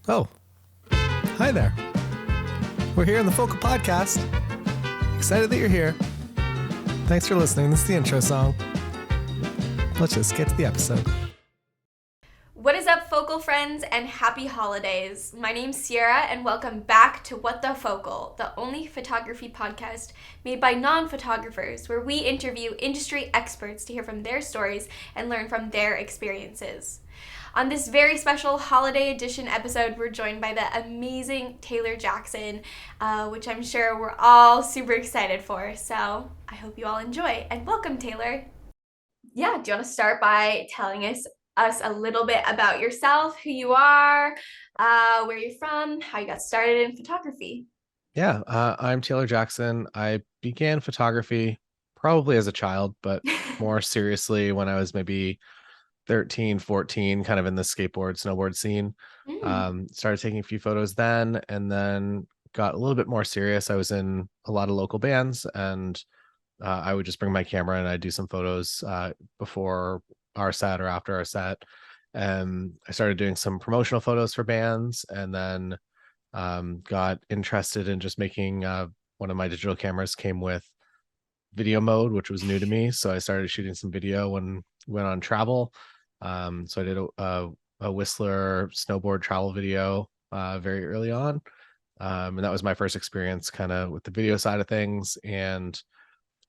Oh, hi there. We're here in the Focal Podcast. Excited that you're here. Thanks for listening. This is the intro song. Let's just get to the episode. What is up, Focal friends, and happy holidays. My name's Sierra, and welcome back to What the Focal, the only photography podcast made by non-photographers, where we interview industry experts to hear from their stories and learn from their experiences. On this very special holiday edition episode, we're joined by the amazing Taylor Jackson, which I'm sure we're all super excited for. So I hope you all enjoy, and welcome, Taylor. Yeah, do you want to start by telling us a little bit about yourself, who you are, where you're from, how you got started in photography? Yeah, I'm Taylor Jackson. I began photography probably as a child, but more seriously when I was maybe 13, 14, kind of in the skateboard, snowboard scene. Started taking a few photos then, and then got a little bit more serious. I was in a lot of local bands, and I would just bring my camera and I'd do some photos before our set or after our set. And I started doing some promotional photos for bands, and then got interested in just making one of my digital cameras came with video mode, which was new to me. So I started shooting some video when went on travel. So I did a Whistler snowboard travel video very early on. And that was my first experience kind of with the video side of things. And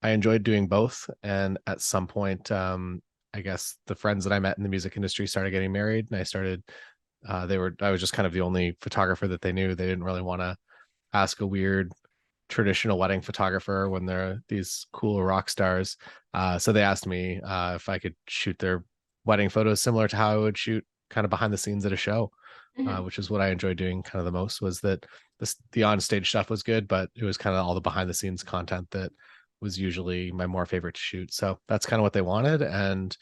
I enjoyed doing both. And at some point, I guess the friends that I met in the music industry started getting married, and I was just kind of the only photographer that they knew. They didn't really want to ask a weird traditional wedding photographer when they're these cool rock stars. So they asked me if I could shoot their wedding photos similar to how I would shoot kind of behind the scenes at a show, Mm-hmm. which is what I enjoyed doing kind of the most. Was that the on stage stuff was good, but it was kind of all the behind the scenes content that was usually my more favorite to shoot. So that's kind of what they wanted, and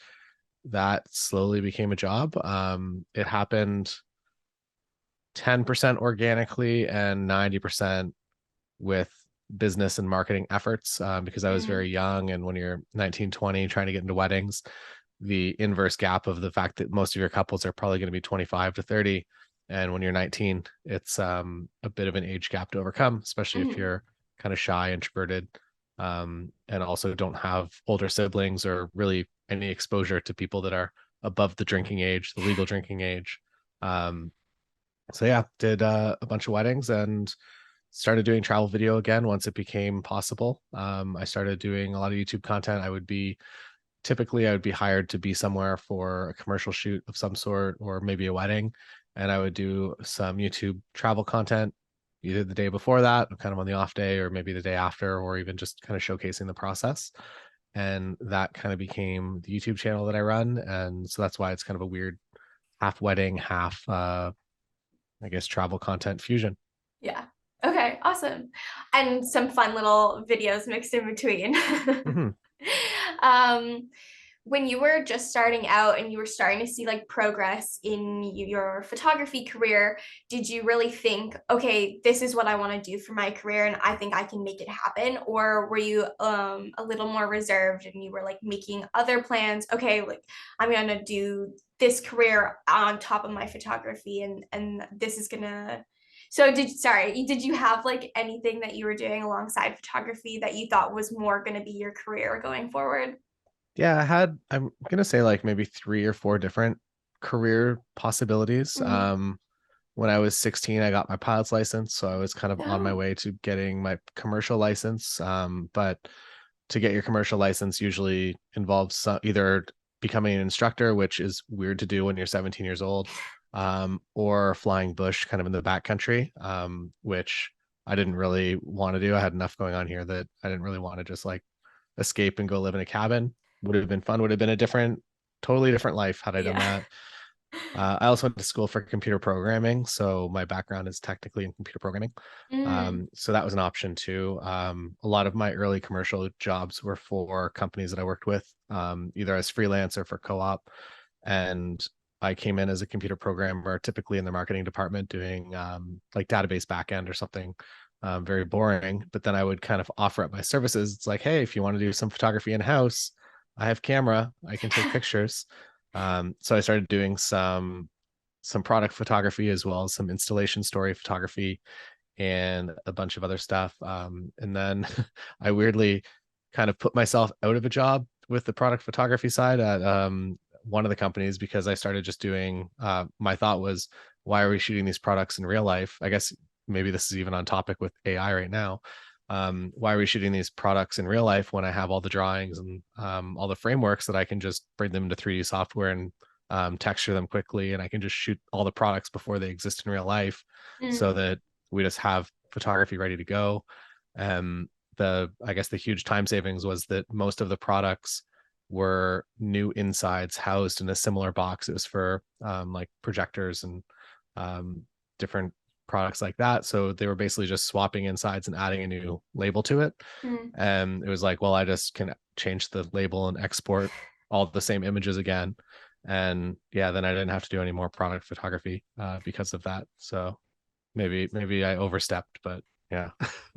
that slowly became a job. It happened 10% organically and 90% with business and marketing efforts, because I was Mm-hmm. very young. And when you're 19, 20, trying to get into weddings, the inverse gap of the fact that most of your couples are probably going to be 25 to 30. And when you're 19, it's a bit of an age gap to overcome, especially if Mm-hmm. you're kind of shy, introverted, and also don't have older siblings or really any exposure to people that are above the drinking age, the legal drinking age. Um, so yeah, did a bunch of weddings and started doing travel video again once it became possible. I started doing a lot of YouTube content. I would be hired to be somewhere for a commercial shoot of some sort or maybe a wedding, and I would do some YouTube travel content either the day before that, kind of on the off day, or maybe the day after, or even just kind of showcasing the process. And that kind of became the YouTube channel that I run, and so that's why it's kind of a weird half wedding, half I guess travel content fusion. Yeah. Okay, awesome. And some fun little videos mixed in between. Mm-hmm. um, when you were just starting out and you were starting to see like progress in your photography career, did you really think, okay, this is what I want to do for my career and I think I can make it happen? Or were you a little more reserved and you were like making other plans? Okay, like I'm gonna do this career on top of my photography and this is gonna did you have like anything that you were doing alongside photography that you thought was more going to be your career going forward? Yeah, I'm gonna say like maybe three or four different career possibilities. Mm-hmm. When I was 16, I got my pilot's license, so I was kind of on my No. way to getting my commercial license. But to get your commercial license usually involves either becoming an instructor, which is weird to do when you're 17 years old, or flying bush kind of in the backcountry, which I didn't really want to do. I had enough going on here that I didn't really want to just like escape and go live in a cabin. Would have been fun, would have been a totally different life had I done Yeah. that. I also went to school for computer programming, so my background is technically in computer programming. Mm. So that was an option too. A lot of my early commercial jobs were for companies that I worked with, either as freelance or for co-op. And I came in as a computer programmer, typically in the marketing department, doing like database backend or something very boring. But then I would kind of offer up my services. It's like, hey, if you want to do some photography in house, I have camera, I can take pictures. So I started doing some some product photography as well as some installation story photography and a bunch of other stuff. And then I weirdly kind of put myself out of a job with the product photography side at one of the companies because I started just doing, my thought was, why are we shooting these products in real life? I guess maybe this is even on topic with AI right now. Why are we shooting these products in real life when I have all the drawings and all the frameworks that I can just bring them to 3D software and texture them quickly, and I can just shoot all the products before they exist in real life, so Mm. that we just have photography ready to go. I guess the huge time savings was that most of the products were new insides housed in a similar box. It was for like projectors and um, different products like that. So they were basically just swapping insides and adding a new label to it. Mm. And it was like, well, I just can change the label and export all the same images again. And yeah, then I didn't have to do any more product photography because of that. So maybe I overstepped, but yeah.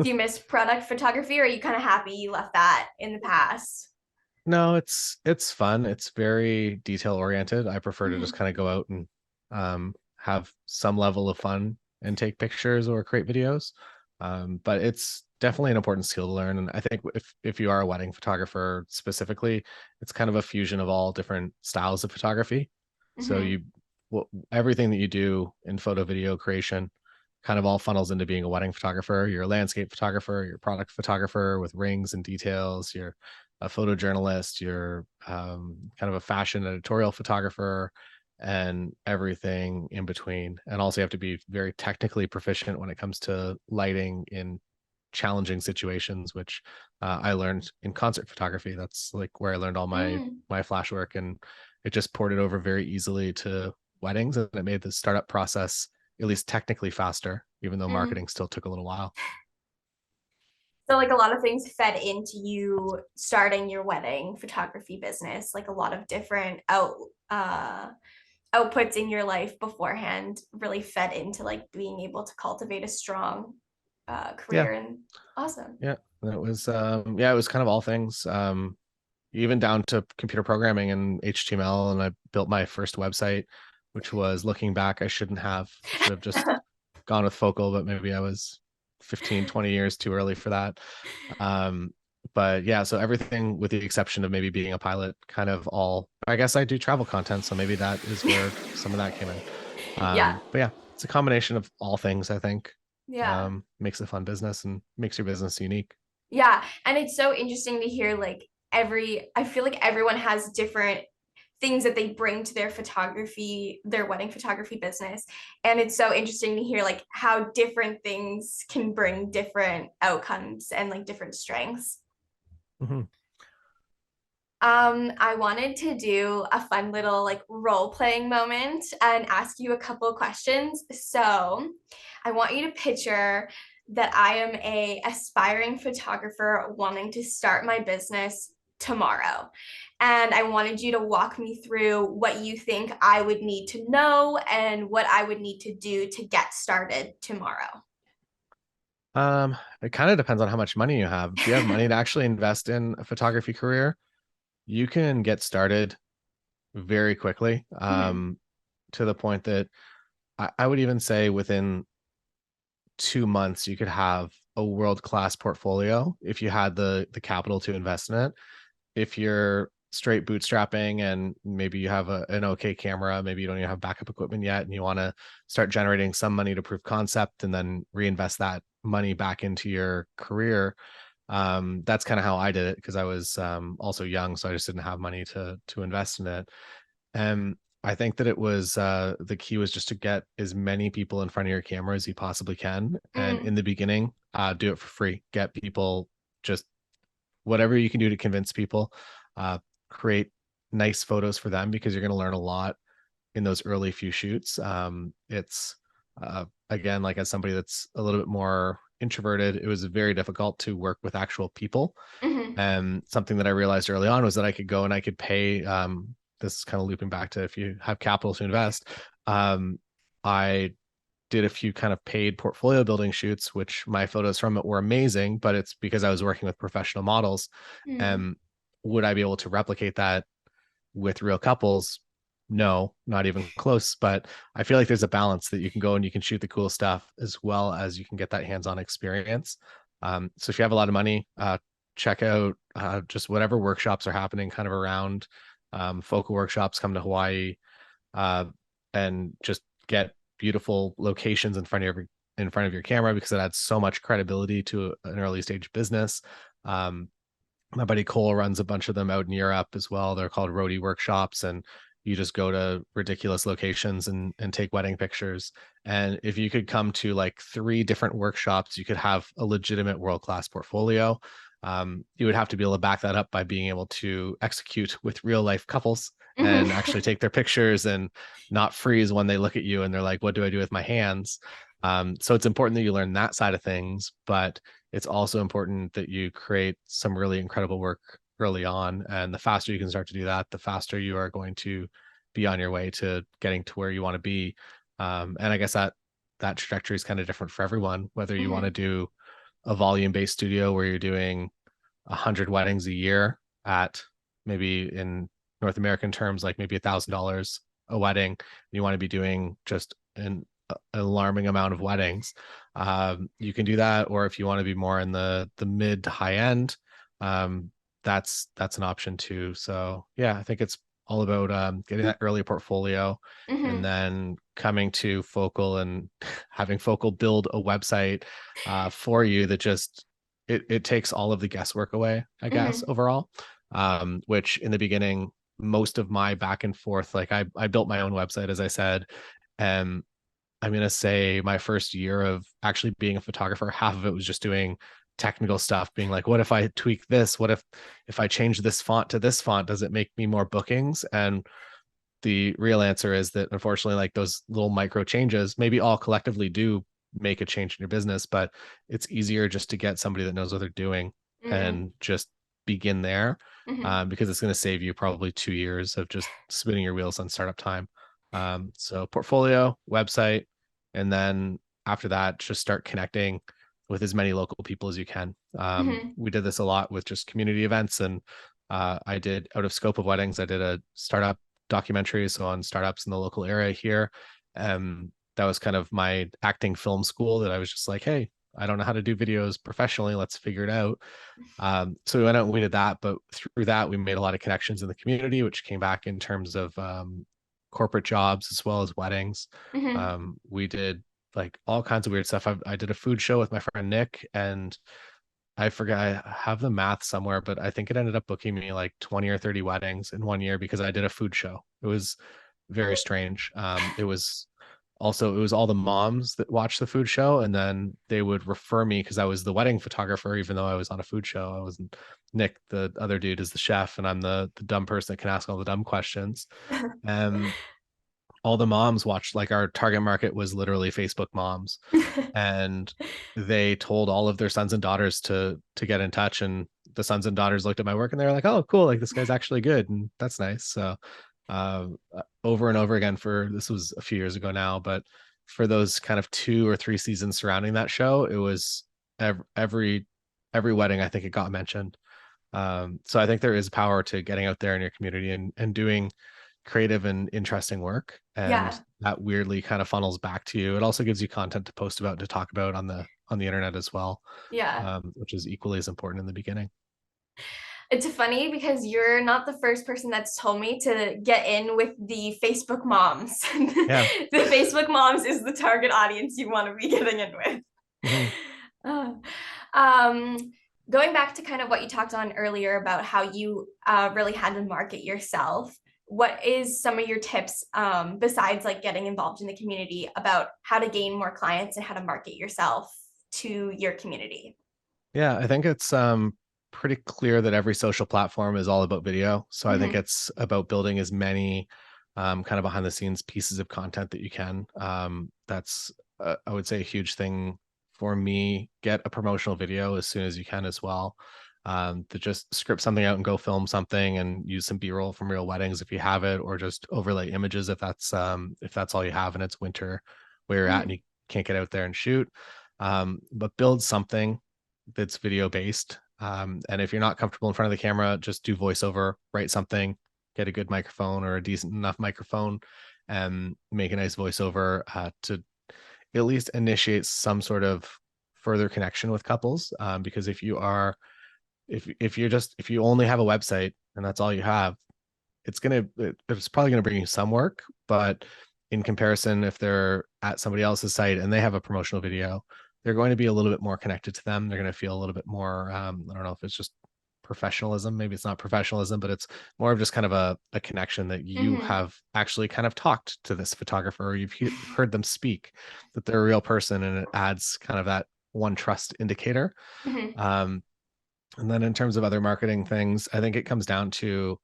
Do you miss product photography, or are you kind of happy you left that in the past? No, it's fun. It's very detail oriented. I prefer to just Mhm. kind of go out and have some level of fun and take pictures or create videos. But it's definitely an important skill to learn. And I think if you are a wedding photographer specifically, it's kind of a fusion of all different styles of photography. So Mhm. everything that you do in photo video creation kind of all funnels into being a wedding photographer. You're a landscape photographer, you're a product photographer with rings and details, you're a photojournalist, you're kind of a fashion editorial photographer, and everything in between. And also, you have to be very technically proficient when it comes to lighting in challenging situations, which I learned in concert photography. That's like where I learned all Mm. my flash work, and it just ported over very easily to weddings, and it made the startup process at least technically faster, even though Mm. marketing still took a little while. So like a lot of things fed into you starting your wedding photography business, like a lot of different outputs in your life beforehand really fed into like being able to cultivate a strong Yeah, career. And awesome. yeah. And it was yeah, it was kind of all things. Even down to computer programming and HTML. And I built my first website, which was, looking back, I shouldn't have. I should have just gone with Focal, but maybe I was 15, 20 years too early for that. Um, but yeah, so everything with the exception of maybe being a pilot, kind of all, I guess I do travel content. So maybe that is where some of that came in. Yeah. But yeah, it's a combination of all things, I think. Yeah. Makes a fun business and makes your business unique. Yeah. And it's so interesting to hear like I feel like everyone has different things that they bring to their photography, their wedding photography business. And it's so interesting to hear like how different things can bring different outcomes and like different strengths. Mhm. I wanted to do a fun little like role playing moment and ask you a couple of questions. So I want you to picture that I am a aspiring photographer wanting to start my business tomorrow. And I wanted you to walk me through what you think I would need to know and what I would need to do to get started tomorrow. It kind of depends on how much money you have. If you have money to actually invest in a photography career, you can get started very quickly, Mhm. to the point that I would even say within 2 months you could have a world-class portfolio if you had the capital to invest in it. If you're straight bootstrapping and maybe you have an okay camera, maybe you don't even have backup equipment yet, and you want to start generating some money to prove concept and then reinvest that money back into your career. That's kind of how I did it because I was also young, so I just didn't have money to invest in it. And I think that it was the key was just to get as many people in front of your camera as you possibly can. And Mm. in the beginning, do it for free. Get people, just whatever you can do to convince people. Uh, Create nice photos for them because you're going to learn a lot in those early few shoots. It's again, like, as somebody that's a little bit more introverted, it was very difficult to work with actual people. Mhm. And something that I realized early on was that I could go and I could pay. This is kind of looping back to, if you have capital to invest. I did a few kind of paid portfolio building shoots, which my photos from it were amazing, but it's because I was working with professional models. Mm. And would I be able to replicate that with real couples? No, not even close. But I feel like there's a balance that you can go and you can shoot the cool stuff as well as you can get that hands-on experience. So if you have a lot of money, check out just whatever workshops are happening kind of around. Focal workshops, come to Hawaii, uh, and just get beautiful locations in front of your camera, because it adds so much credibility to an early stage business. Um, my buddy Cole runs a bunch of them out in Europe as well. They're called roadie workshops, and you just go to ridiculous locations and take wedding pictures. And if you could come to like 3 different workshops, you could have a legitimate world-class portfolio. You would have to be able to back that up by being able to execute with real life couples and actually Mm-hmm. take their pictures and not freeze when they look at you and they're like, what do I do with my hands? So it's important that you learn that side of things, but it's also important that you create some really incredible work early on. And the faster you can start to do that, the faster you are going to be on your way to getting to where you want to be. And I guess that trajectory is kind of different for everyone, whether you want to Mm-hmm. do a volume-based studio where you're doing 100 weddings a year at, maybe in North American terms, like maybe $1,000 a wedding. You want to be doing just an alarming amount of weddings. You can do that, or if you want to be more in the mid to high end, um, that's an option too. So yeah, I think it's all about getting that early portfolio, and Mm-hmm. then coming to Focal and having Focal build a website for you that just it takes all of the guesswork away, I guess, Mm-hmm. overall. Which in the beginning, most of my back and forth, like I built my own website, as I said, and I'm gonna say my first year of actually being a photographer, half of it was just doing technical stuff, being like, what if I tweak this? What if I change this font to this font? Does it make me more bookings? And the real answer is that unfortunately, like those little micro changes, maybe all collectively do make a change in your business, but it's easier just to get somebody that knows what they're doing Mm-hmm. and just begin there, Mm-hmm. because it's going to save you probably 2 years of just spinning your wheels on startup time. So portfolio, website, and then after that, just start connecting with as many local people as you can. Mm-hmm. We did this a lot with just community events, and I did out of scope of weddings. I did a startup documentary, so on startups in the local area here. That was kind of my acting film school, that I was just like, hey, I don't know how to do videos professionally. Let's figure it out. So we went out and we did that, but through that, we made a lot of connections in the community, which came back in terms of corporate jobs as well as weddings. Mm-hmm. We did like all kinds of weird stuff. I did a food show with my friend Nick, and I forget, I have the math somewhere, but I think it ended up booking me like 20 or 30 weddings in one year because I did a food show. It was very strange. It was all the moms that watched the food show, and then they would refer me because I was the wedding photographer, even though I was on a food show. I wasn't. Nick, the other dude, is the chef, and I'm the dumb person that can ask all the dumb questions. And all the moms watched, like our target market was literally Facebook moms, and they told all of their sons and daughters to get in touch, and the sons and daughters looked at my work and they were like, oh cool, like this guy's actually good, and that's nice. So over and over again, for this was a few years ago now, but for those kind of 2 or 3 seasons surrounding that show, it was every wedding, I think it got mentioned. So I think there is power to getting out there in your community and doing creative and interesting work. And Yeah. that weirdly kind of funnels back to you. It also gives you content to post about and to talk about on the internet as well, Yeah. which is equally as important in the beginning. It's funny because you're not the first person that's told me to get in with the Facebook moms. Yeah. The Facebook moms is the target audience you want to be getting in with. Mhm. Uh, um, Going back to kind of what you talked on earlier about how you really had to market yourself, what is some of your tips besides like getting involved in the community about how to gain more clients and how to market yourself to your community? Yeah, I think it's pretty clear that every social platform is all about video. So I think Mm-hmm. it's about building as many kind of behind the scenes pieces of content that you can. That's I would say a huge thing for me. Get a promotional video as soon as you can as well. To just script something out and go film something and use some B-roll from real weddings if you have it, or just overlay images if that's all you have and it's winter where you're at and Mm-hmm. you can't get out there and shoot. But build something that's video based. And if you're not comfortable in front of the camera, just do voiceover, write something, get a good microphone or a decent enough microphone and make a nice voiceover to at least initiate some sort of further connection with couples. Because if you only have a website and that's all you have, it's probably gonna bring you some work, but in comparison, if they're at somebody else's site and they have a promotional video, they're going to be a little bit more connected to them. They're going to feel a little bit more. I don't know if it's just professionalism. Maybe it's not professionalism, but it's more of just kind of a connection that you Mm-hmm. have actually kind of talked to this photographer, or you've heard them speak, that they're a real person, and it adds kind of that one trust indicator. Mm-hmm. Um, and then in terms of other marketing things, I think it comes down to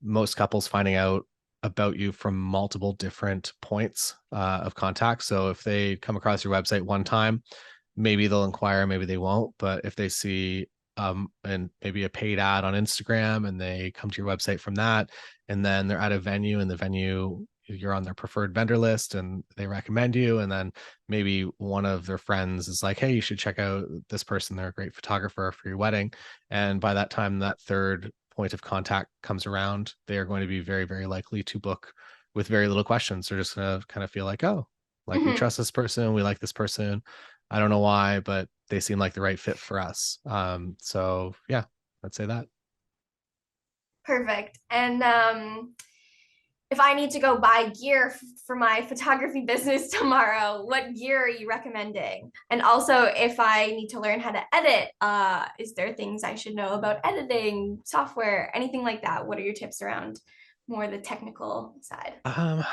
most couples finding out about you from multiple different points of contact. So if they come across your website one time, maybe they'll inquire, maybe they won't. But if they see and maybe a paid ad on Instagram and they come to your website from that, and then they're at a venue and the venue you're on their preferred vendor list and they recommend you, and then maybe one of their friends is like, hey, you should check out this person, they're a great photographer for your wedding. And by that time that third point of contact comes around, they are going to be very, very likely to book with very little questions. They're just going to kind of feel like, oh, like we Mm-hmm. trust this person, we like this person. I don't know why, but they seem like the right fit for us. So yeah, I'd say that. Perfect. And if I need to go buy gear for my photography business tomorrow, what gear are you recommending? And also, if I need to learn how to edit, is there things I should know about editing, software, anything like that? What are your tips around more the technical side? Um,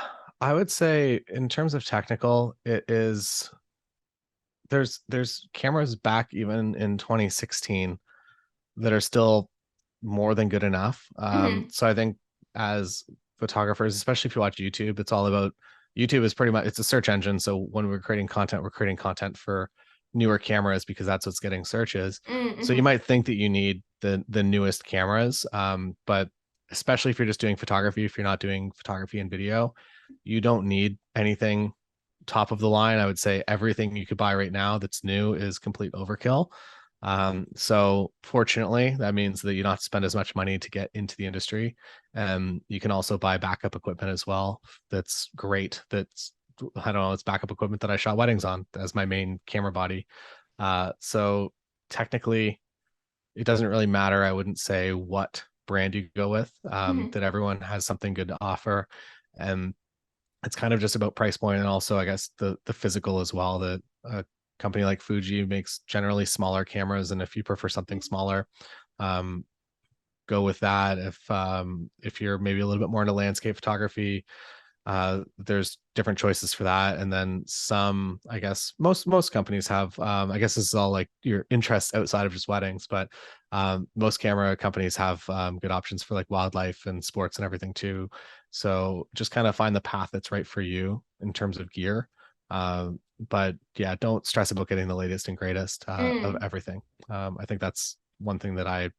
I would say in terms of technical, it is there's cameras back even in 2016 that are still more than good enough. Mm-hmm. So I think as photographers, especially if you watch YouTube, it's all about YouTube is pretty much it's a search engine. So when we're creating content for newer cameras because that's what's getting searches. So you Mm-hmm. might think that you need the newest cameras, but especially if you're just doing photography, if you're not doing photography and video, you don't need anything top of the line. I would say everything you could buy right now that's new is complete overkill. So fortunately, that means that you don't have to spend as much money to get into the industry. You can also buy backup equipment as well. That's great. I don't know, it's backup equipment that I shot weddings on as my main camera body. So technically, it doesn't really matter. I wouldn't say what brand you go with. Mm-hmm. That everyone has something good to offer. And it's kind of just about price point, and also I guess the physical as well. That a company like Fuji makes generally smaller cameras, and if you prefer something smaller, um, go with that. If you're maybe a little bit more into landscape photography, there's different choices for that. And then some, I guess most companies have, I guess this is all like your interests outside of just weddings, but most camera companies have good options for like wildlife and sports and everything too. So just kind of find the path that's right for you in terms of gear. But yeah, don't stress about getting the latest and greatest of Mm. everything. I think that's one thing that I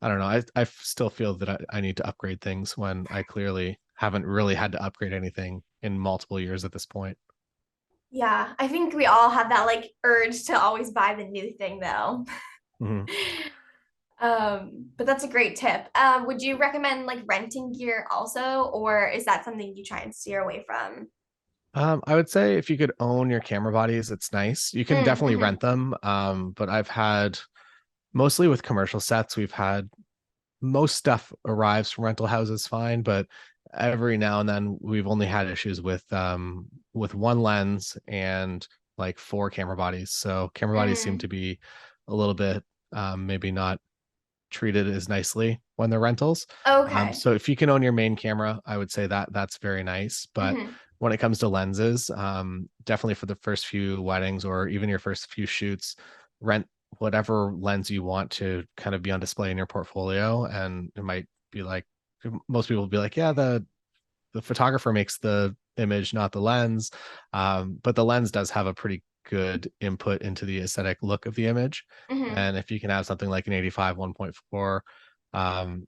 don't know. I still feel that I need to upgrade things when I clearly haven't really had to upgrade anything in multiple years at this point. Yeah, I think we all have that like urge to always buy the new thing though. Mhm. But that's a great tip. Would you recommend like renting gear also, or is that something you try and steer away from? I would say if you could own your camera bodies, it's nice. You can definitely Mm-hmm. rent them. But I've had mostly with commercial sets, we've had most stuff arrives from rental houses fine, but every now and then we've only had issues with one lens and like four camera bodies. So camera bodies seem Mm. to be a little bit maybe not treated as nicely when they're rentals. Okay. So if you can own your main camera, I would say that that's very nice. But Mm-hmm. when it comes to lenses, definitely for the first few weddings or even your first few shoots, rent whatever lens you want to kind of be on display in your portfolio. And it might be like most people will be like, yeah, the photographer makes the image, not the lens. But the lens does have a pretty good input into the aesthetic look of the image. Mm-hmm. And if you can have something like an 85 1.4, um,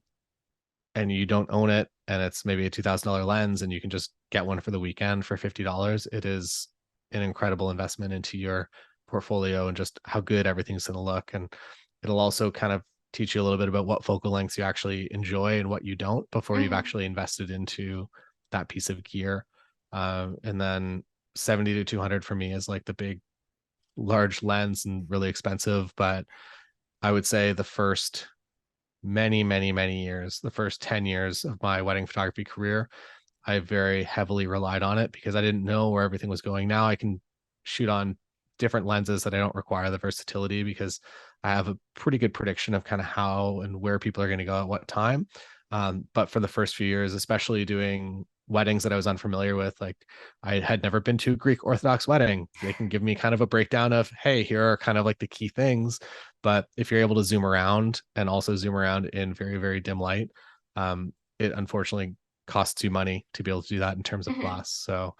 and you don't own it, and it's maybe a $2,000 lens, and you can just get one for the weekend for $50, it is an incredible investment into your portfolio and just how good everything's going to look. And it'll also kind of teach you a little bit about what focal lengths you actually enjoy and what you don't before you've Hmm. actually invested into that piece of gear. And then 70 to 200 for me is like the big, large lens and really expensive. But I would say the first many years, the first 10 years of my wedding photography career, I very heavily relied on it because I didn't know where everything was going. Now I can shoot on different lenses that I don't require the versatility because I have a pretty good prediction of kind of how and where people are going to go at what time. But for the first few years, especially doing weddings that I was unfamiliar with, like I had never been to a Greek Orthodox wedding. They can give me kind of a breakdown of, hey, here are kind of like the key things. But if you're able to zoom around and also zoom around in very dim light, it unfortunately costs you money to be able to do that in terms of Hmm. glass. So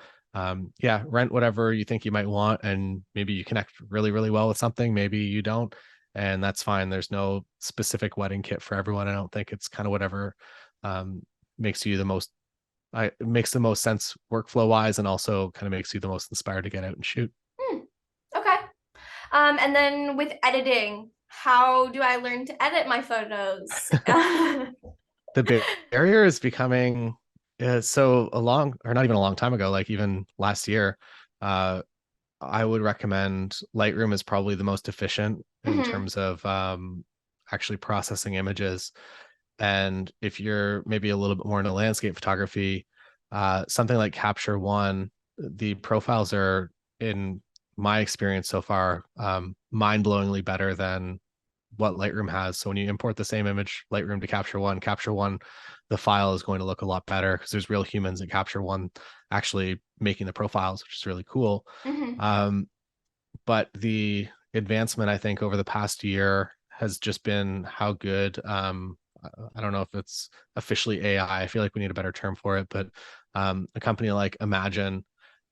yeah, rent whatever you think you might want, and maybe you connect really well with something, maybe you don't, and that's fine. There's no specific wedding kit for everyone. I don't think. It's kind of whatever um, makes you the most makes the most sense workflow wise, and also kind of makes you the most inspired to get out and shoot. Hmm. Okay. And then with editing, how do I learn to edit my photos? The barrier is becoming so a long, or not even a long time ago, like even last year, uh I would recommend Lightroom is probably the most efficient in Hmm. terms of actually processing images. And if you're maybe a little bit more into landscape photography, something like Capture One, the profiles are, in my experience so far, mind-blowingly better than what Lightroom has. So when you import the same image, Lightroom to Capture One, the file is going to look a lot better because there's real humans at Capture One actually making the profiles, which is really cool. Hmm. Um, but the advancement, I think, over the past year has just been how good. I don't know if it's officially AI. I feel like we need a better term for it, but a company like Imagine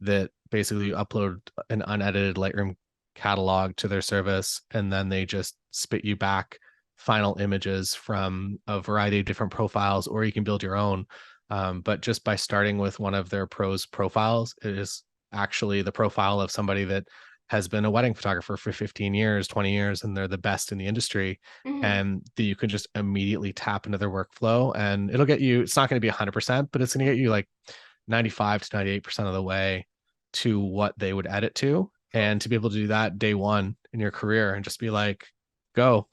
that basically you upload an unedited Lightroom catalog to their service, and then they just spit you back final images from a variety of different profiles, or you can build your own. But just by starting with one of their pros profiles, it is actually the profile of somebody that has been a wedding photographer for 15 years, 20 years, and they're the best in the industry. Hmm. And that you can just immediately tap into their workflow, and it'll get you, it's not going to be 100%, but it's going to get you like 95 to 98% of the way to what they would edit to. Cool. And to be able to do that day one in your career and just be like, go,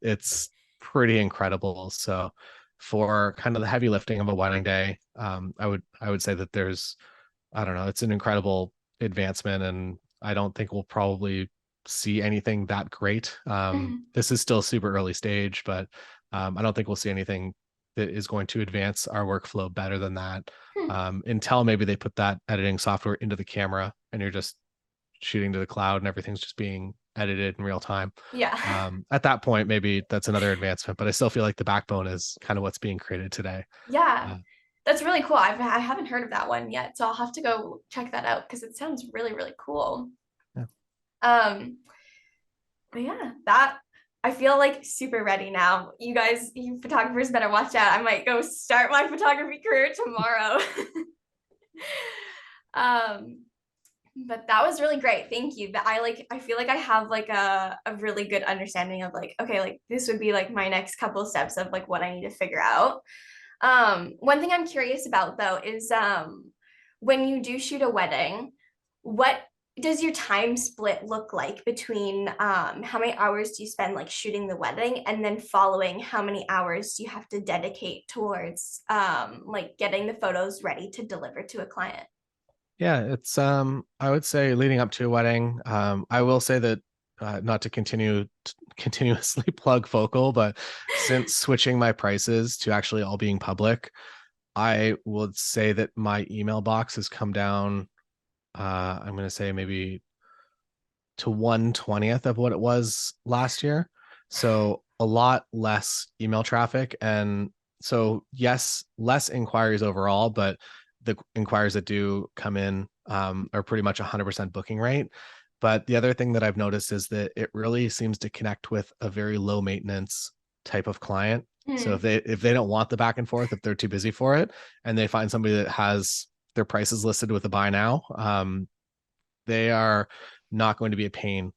it's pretty incredible. So for kind of the heavy lifting of a wedding day, I would say that there's, I don't know, it's an incredible advancement, and I don't think we'll probably see anything that great. Hmm. This is still super early stage, but I don't think we'll see anything that is going to advance our workflow better than that, Hmm. until maybe they put that editing software into the camera and you're just shooting to the cloud and everything's just being edited in real time. Yeah. At that point, maybe that's another advancement, but I still feel like the backbone is kind of what's being created today. Yeah. Uh, That's really cool. I haven't heard of that one yet, so I'll have to go check that out because it sounds really cool. yeah. Um, but yeah, that I feel like super ready now. You guys, you photographers better watch out. I might go start my photography career tomorrow. um, but that was really great. Thank you. That I feel like I have like a really good understanding of like, okay, like this would be like my next couple steps of like what I need to figure out. One thing I'm curious about though is when you do shoot a wedding, what does your time split look like between how many hours do you spend like shooting the wedding and then following how many hours do you have to dedicate towards like getting the photos ready to deliver to a client? Yeah, it's I would say leading up to a wedding, I will say that not to continuously plug Focal, but since switching my prices to actually all being public, I would say that my email box has come down, I'm going to say maybe to 1/20th of what it was last year. So a lot less email traffic. And so, yes, less inquiries overall, but the inquiries that do come in are pretty much 100% booking rate. But the other thing that I've noticed is that it really seems to connect with a very low maintenance type of client. So Hmm. if they don't want the back and forth, if they're too busy for it, and they find somebody that has their prices listed with a buy now, they are not going to be a pain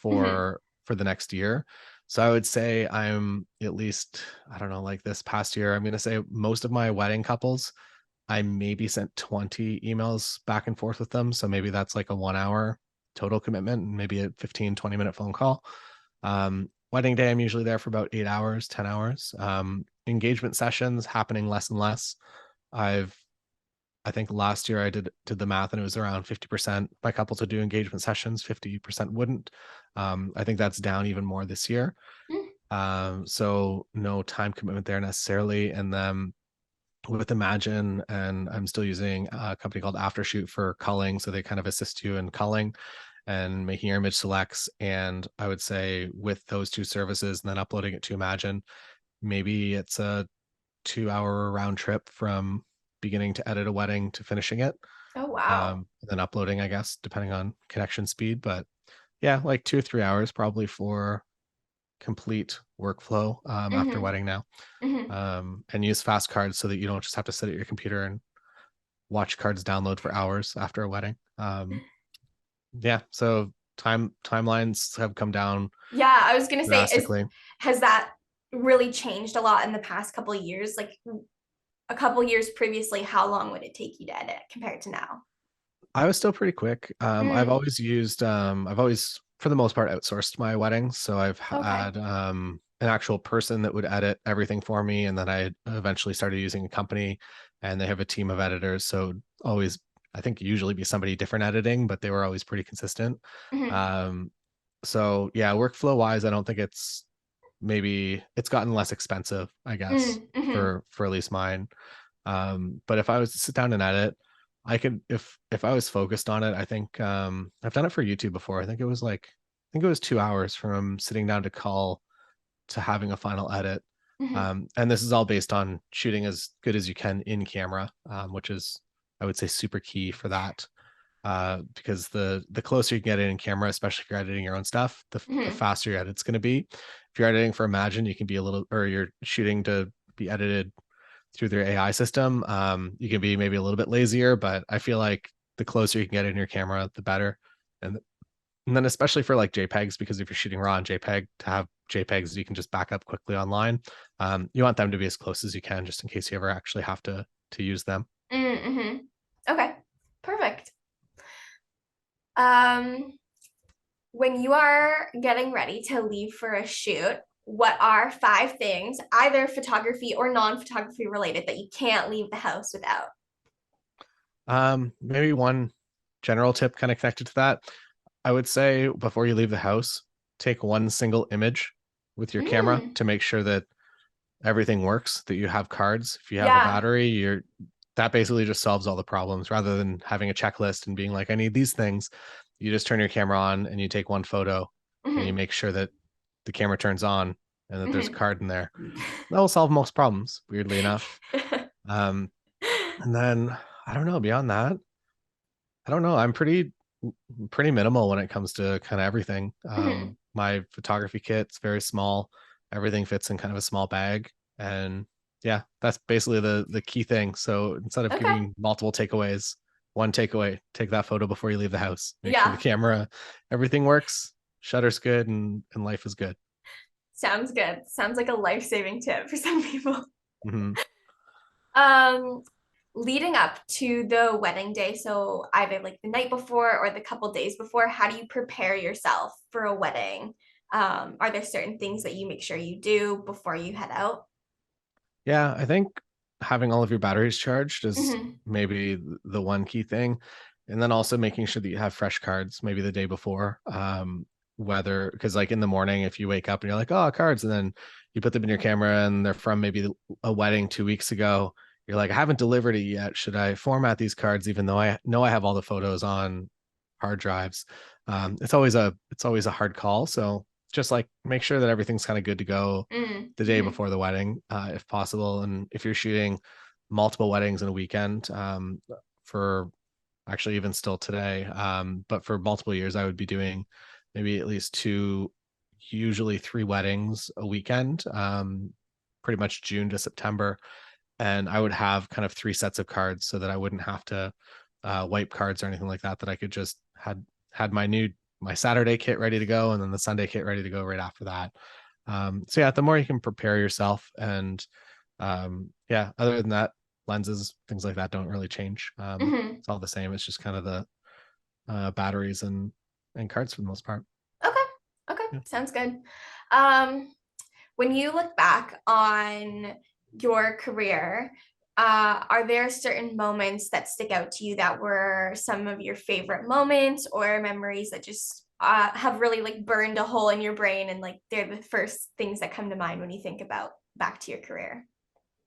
Hmm. for the next year. So I would say I'm at least, I don't know, like this past year, I'm going to say most of my wedding couples, I maybe sent 20 emails back and forth with them. So maybe that's like a 1 hour total commitment, and maybe a 15, 20-minute phone call. Wedding day, I'm usually there for about 8 hours, 10 hours. Engagement sessions happening less and less. I've I think last year I did the math and it was around 50% my couples would do engagement sessions, 50% wouldn't. I think that's down even more this year. Mm. So no time commitment there necessarily. And then with Imagine, and I'm still using a company called Aftershoot for culling. So they kind of assist you in culling and making your image selects. And I would say with those two services and then uploading it to Imagine, maybe it's a 2 hour round trip from beginning to edit a wedding to finishing it. Oh, wow. And then uploading, I guess, depending on connection speed. But yeah, like 2 or 3 hours probably for complete workflow after Mm-hmm. wedding now. Mm-hmm. And use fast cards so that you don't just have to sit at your computer and watch cards download for hours after a wedding. Yeah, so timelines have come down Yeah, I was gonna say, is drastically. has that really changed a lot in the past couple of years? Like a couple years previously, how long would it take you to edit compared to now? I was still pretty quick. Mm, I've always, for the most part, outsourced my weddings. So I've okay. had an actual person that would edit everything for me. And then I eventually started using a company and they have a team of editors. So always, I think usually be somebody different editing, but they were always pretty consistent. Mm-hmm. Um, so yeah, workflow wise, I don't think maybe it's gotten less expensive, I guess, Mm-hmm. for at least mine. But if I was to sit down and edit, I could if I was focused on it, I think I've done it for YouTube before. I think it was 2 hours from sitting down to call to having a final edit. Mm-hmm. And this is all based on shooting as good as you can in camera, which is I would say super key for that. Because the closer you get in camera, especially if you're editing your own stuff, the Mm-hmm. faster your edit's going to be. If you're editing for Imagine, you can be a little, or you're shooting to be edited through their AI system. You can be maybe a little bit lazier, but I feel like the closer you can get in your camera, the better. And and then especially for like JPEGs, because if you're shooting raw on JPEG, to have JPEGs you can just back up quickly online. You want them to be as close as you can, just in case you ever actually have to use them. Mm-hmm. Okay. Perfect. Um, when you are getting ready to leave for a shoot, what are 5 things, either photography or non-photography related, that you can't leave the house without? Maybe one general tip kind of connected to that. I would say before you leave the house, take one single image with your camera Mm, to make sure that everything works, that you have cards. If you have a yeah. battery, that basically just solves all the problems rather than having a checklist and being like, I need these things. You just turn your camera on and you take one photo and you Mm-hmm. make sure that the camera turns on and that there's a Mm-hmm. card in there. That will solve most problems, weirdly enough. Um, and then I don't know, beyond that, I don't know. I'm pretty minimal when it comes to kind of everything. Mm-hmm. My photography kit's very small. Everything fits in kind of a small bag. And yeah, that's basically the key thing. So instead of Okay. giving multiple takeaways, one takeaway, take that photo before you leave the house. Make sure the Yeah. camera, everything works, shutter's good, and life is good. Sounds good. Sounds like a life-saving tip for some people. Hmm. Um, leading up to the wedding day, so either like the night before or the couple days before, how do you prepare yourself for a wedding? Are there certain things that you make sure you do before you head out? Yeah, I think having all of your batteries charged is Mm-hmm. maybe the one key thing. And then also making sure that you have fresh cards maybe the day before. Whether, because like in the morning, if you wake up and you're like, oh, cards, and then you put them in your camera and they're from maybe a wedding 2 weeks ago, you're like, I haven't delivered it yet. Should I format these cards even though I know I have all the photos on hard drives? It's always a hard call. So just like make sure that everything's kind of good to go the day Mm-hmm. before the wedding, if possible. And if you're shooting multiple weddings in a weekend, for actually even still today, but for multiple years, I would be doing maybe at least two, usually three weddings a weekend, pretty much June to September. And I would have kind of three sets of cards so that I wouldn't have to wipe cards or anything like that. That I could just had my Saturday kit ready to go, and then the Sunday kit ready to go right after that. So yeah, the more you can prepare yourself, and yeah, other than that, lenses, things like that don't really change. Hmm. It's all the same. It's just kind of the batteries and cards for the most part. Okay. Okay. Yeah. Sounds good. Um, when you look back on your career, are there certain moments that stick out to you that were some of your favorite moments or memories that just have really like burned a hole in your brain and like they're the first things that come to mind when you think about back to your career?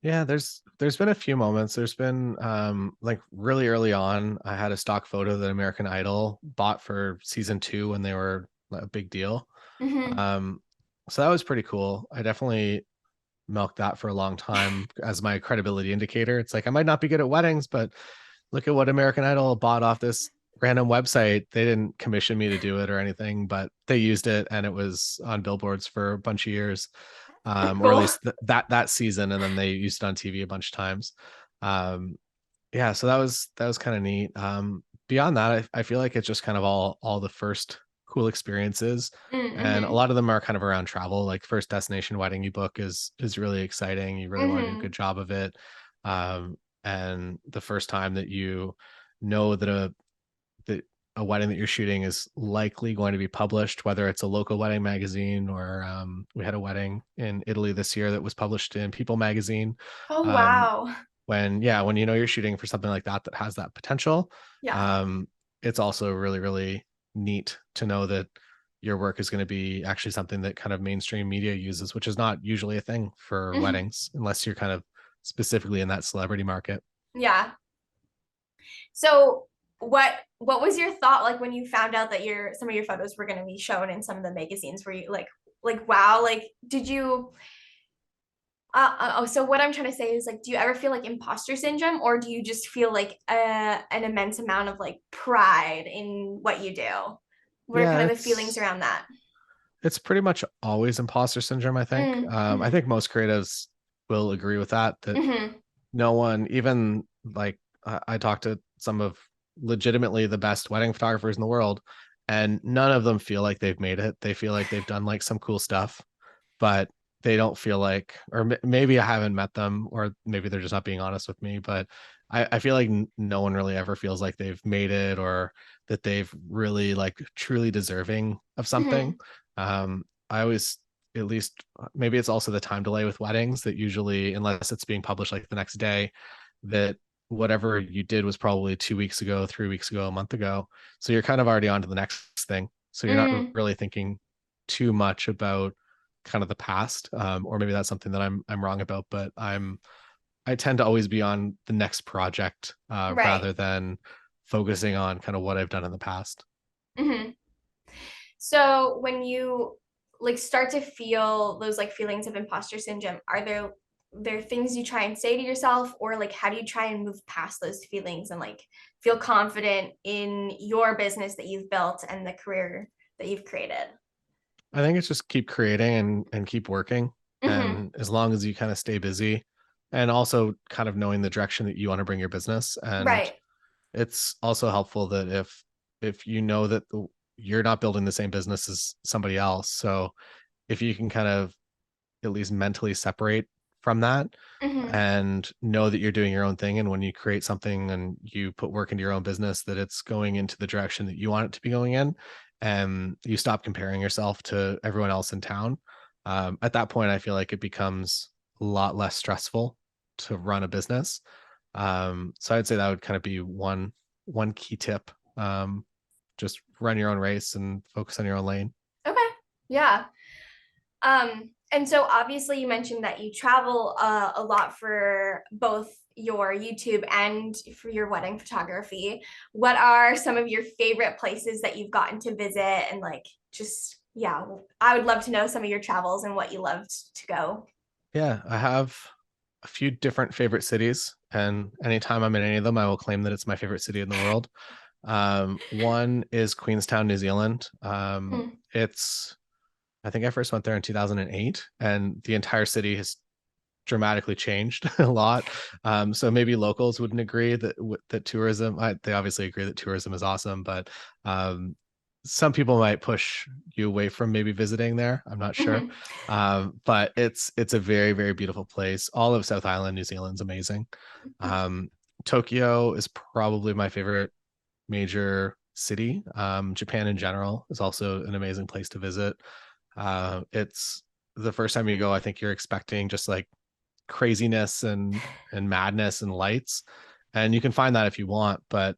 Yeah, there's been a few moments. There's been like really early on, I had a stock photo that American Idol bought for season 2 when they were a big deal. Mm-hmm. Um, so that was pretty cool. I definitely milked that for a long time as my credibility indicator. It's like I might not be good at weddings, but look at what American Idol bought off this random website. They didn't commission me to do it or anything, but they used it and it was on billboards for a bunch of years, or at Cool. least that season, and then they used it on TV a bunch of times. Um, yeah, so that was kind of neat. Beyond that, I feel like it's just kind of all the first cool experiences, and a Mm-hmm. lot of them are kind of around travel. Like first destination wedding you book is really exciting. You really want to do a Mm-hmm. good job of it. And the first time that you know that a wedding that you're shooting is likely going to be published, whether it's a local wedding magazine or we had a wedding in Italy this year that was published in People magazine. Oh, Um, wow. when you know you're shooting for something like that that has that potential, Yeah. um, it's also really, really neat to know that your work is going to be actually something that kind of mainstream media uses, which is not usually a thing for Mhm. weddings unless you're kind of specifically in that celebrity market. Yeah. So what was your thought like when you found out that your some of your photos were going to be shown in some of the magazines? Were you like wow, like did you oh, so what I'm trying to say is like do you ever feel like imposter syndrome or do you just feel like an immense amount of like pride in what you do? What are kind Yeah, of the feelings around that? it's pretty much always imposter syndrome, I think. Mm, I mm-hmm, think most creatives will agree with that mm-hmm, no one, even like I talked to some of legitimately the best wedding photographers in the world, and none of them feel like they've made it. They feel like they've done like some cool stuff, but they don't feel like, or maybe I haven't met them, or maybe they're just not being honest with me. But I feel like no one really ever feels like they've made it or that they've really like truly deserving of something. mm-hmm, I always, at least maybe it's also the time delay with weddings that usually, unless it's being published like the next day, that whatever you did was probably 2 weeks ago, 3 weeks ago, a month ago. So you're kind of already on to the next thing. So you're not mm, really thinking too much about kind of the past, or maybe that's something that I'm wrong about, but I tend to always be on the next project right. rather than focusing on kind of what I've done in the past. Mm-hmm. So when you like start to feel those like feelings of imposter syndrome, are there things you try and say to yourself or like how do you try and move past those feelings and like feel confident in your business that you've built and the career that you've created? I think it's just keep creating and keep working, Mm-hmm. and as long as you kind of stay busy, and also kind of knowing the direction that you want to bring your business. And Right. it's also helpful that if you know that you're not building the same business as somebody else, so if you can kind of at least mentally separate from that Mm-hmm. and know that you're doing your own thing, and when you create something and you put work into your own business, that it's going into the direction that you want it to be going in, and you stop comparing yourself to everyone else in town. At that point I feel like it becomes a lot less stressful to run a business. So I'd say that would kind of be one key tip. Just run your own race and focus on your own lane. Okay. Yeah. And so obviously you mentioned that you travel a lot for both your YouTube and for your wedding photography. What are some of your favorite places that you've gotten to visit and like just yeah, I would love to know some of your travels and what you loved to go. Yeah, I have a few different favorite cities, and anytime I'm in any of them, I will claim that it's my favorite city in the world. One is Queenstown, New Zealand. Hmm. It's I think I first went there in 2008, and the entire city has dramatically changed a lot. So maybe locals wouldn't agree that tourism. They obviously agree that tourism is awesome, but um, some people might push you away from maybe visiting there. I'm not sure. Hmm. But it's a very, very beautiful place. All of South Island, New Zealand's amazing. Um, Tokyo is probably my favorite major city. Japan in general is also an amazing place to visit. It's the first time you go, I think you're expecting just like craziness and madness and lights, and you can find that if you want. But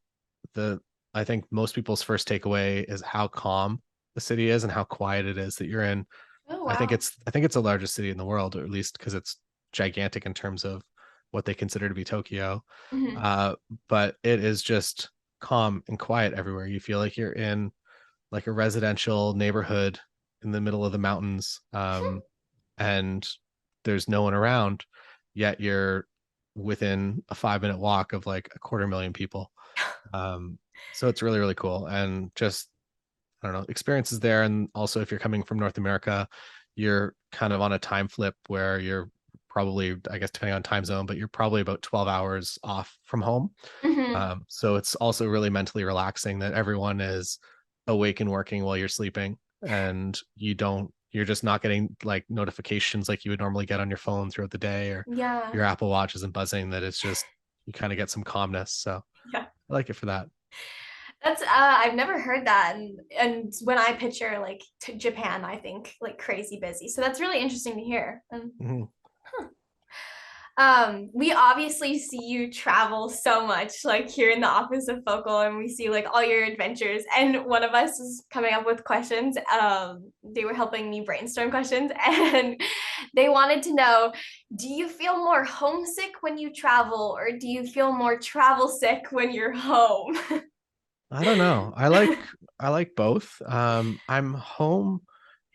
the I think most people's first takeaway is how calm the city is and how quiet it is that you're in. Oh, I think wow. it's the largest city in the world, or at least because it's gigantic in terms of what they consider to be Tokyo. Hmm. Uh, but it is just calm and quiet everywhere. You feel like you're in like a residential neighborhood in the middle of the mountains, and there's no one around, yet you're within a 5 minute walk of like a quarter million people. Um, so it's really, really cool. And just, I don't know, experiences there. And also, if you're coming from North America, you're kind of on a time flip where you're probably, I guess, depending on time zone, but you're probably about 12 hours off from home. Hmm. So it's also really mentally relaxing that everyone is awake and working while you're sleeping, and you're just not getting like notifications like you would normally get on your phone throughout the day, or Yeah. your Apple Watch isn't buzzing, that it's just, you kind of get some calmness. So Yeah. I like it for that. That's I've never heard that, and when I picture like to Japan, I think like crazy busy. So that's really interesting to hear. And Mhm. we obviously see you travel so much, like here in the office of Focal, and we see like all your adventures. And one of us is coming up with questions. They were helping me brainstorm questions, and they wanted to know: do you feel more homesick when you travel, or do you feel more travel sick when you're home? I don't know. I like both. I'm home,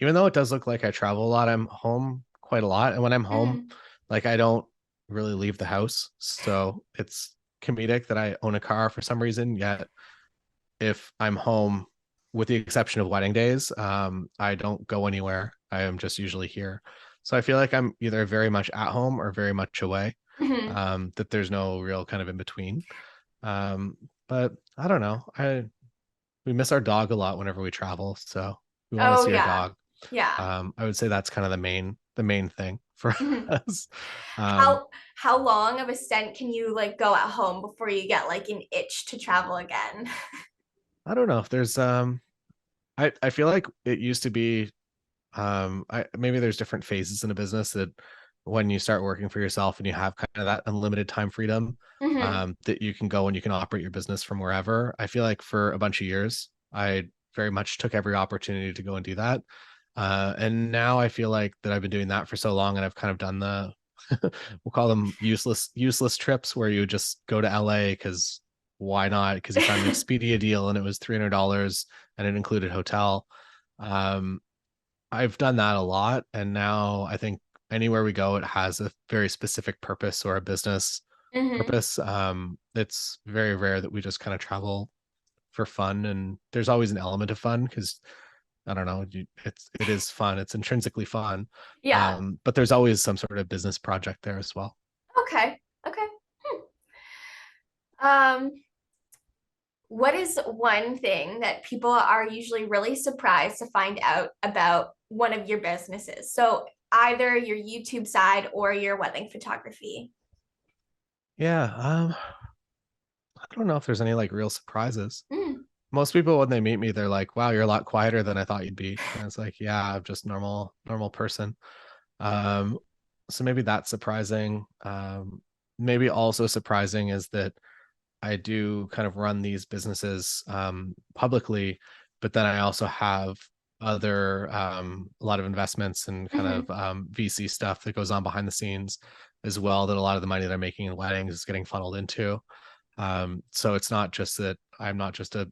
even though it does look like I travel a lot, I'm home quite a lot. And when I'm home, Mhm. like I don't really leave the house. So it's comedic that I own a car for some reason. Yet if I'm home, with the exception of wedding days, I don't go anywhere. I am just usually here. So I feel like I'm either very much at home or very much away. Mhm. That there's no real kind of in between. Um, but I don't know. I We miss our dog a lot whenever we travel, so we want to Oh see our yeah, dog. yeah. I would say that's kind of the main thing for Mhm. us. Um, How long of a stint can you like go at home before you get like an itch to travel again? I don't know if there's I feel like it used to be, I maybe there's different phases in a business that when you start working for yourself and you have kind of that unlimited time freedom, Hmm. that you can go and you can operate your business from wherever. I feel like for a bunch of years I very much took every opportunity to go and do that. And now I feel like that I've been doing that for so long, and I've kind of done the we'll call them useless trips where you just go to LA because why not? Because you found an Expedia deal and it was $300 and it included hotel. Um, I've done that a lot, and now I think anywhere we go, it has a very specific purpose or a business Hmm. purpose. It's very rare that we just kind of travel for fun, and there's always an element of fun because I don't know, it is fun. It's intrinsically fun, Yeah. but there's always some sort of business project there as well. Okay. Okay. Um, what is one thing that people are usually really surprised to find out about one of your businesses? So either your YouTube side or your wedding photography. Yeah, I don't know if there's any like real surprises. Mm. Most people when they meet me, they're like, "Wow, you're a lot quieter than I thought you'd be." And it's like, "Yeah, I'm just normal person." Um, so maybe that's surprising. Maybe also surprising is that I do kind of run these businesses publicly, but then I also have other a lot of investments and kind Hmm. of VC stuff that goes on behind the scenes as well. That a lot of the money that I'm making in weddings is getting funneled into. So it's not just that I'm not just a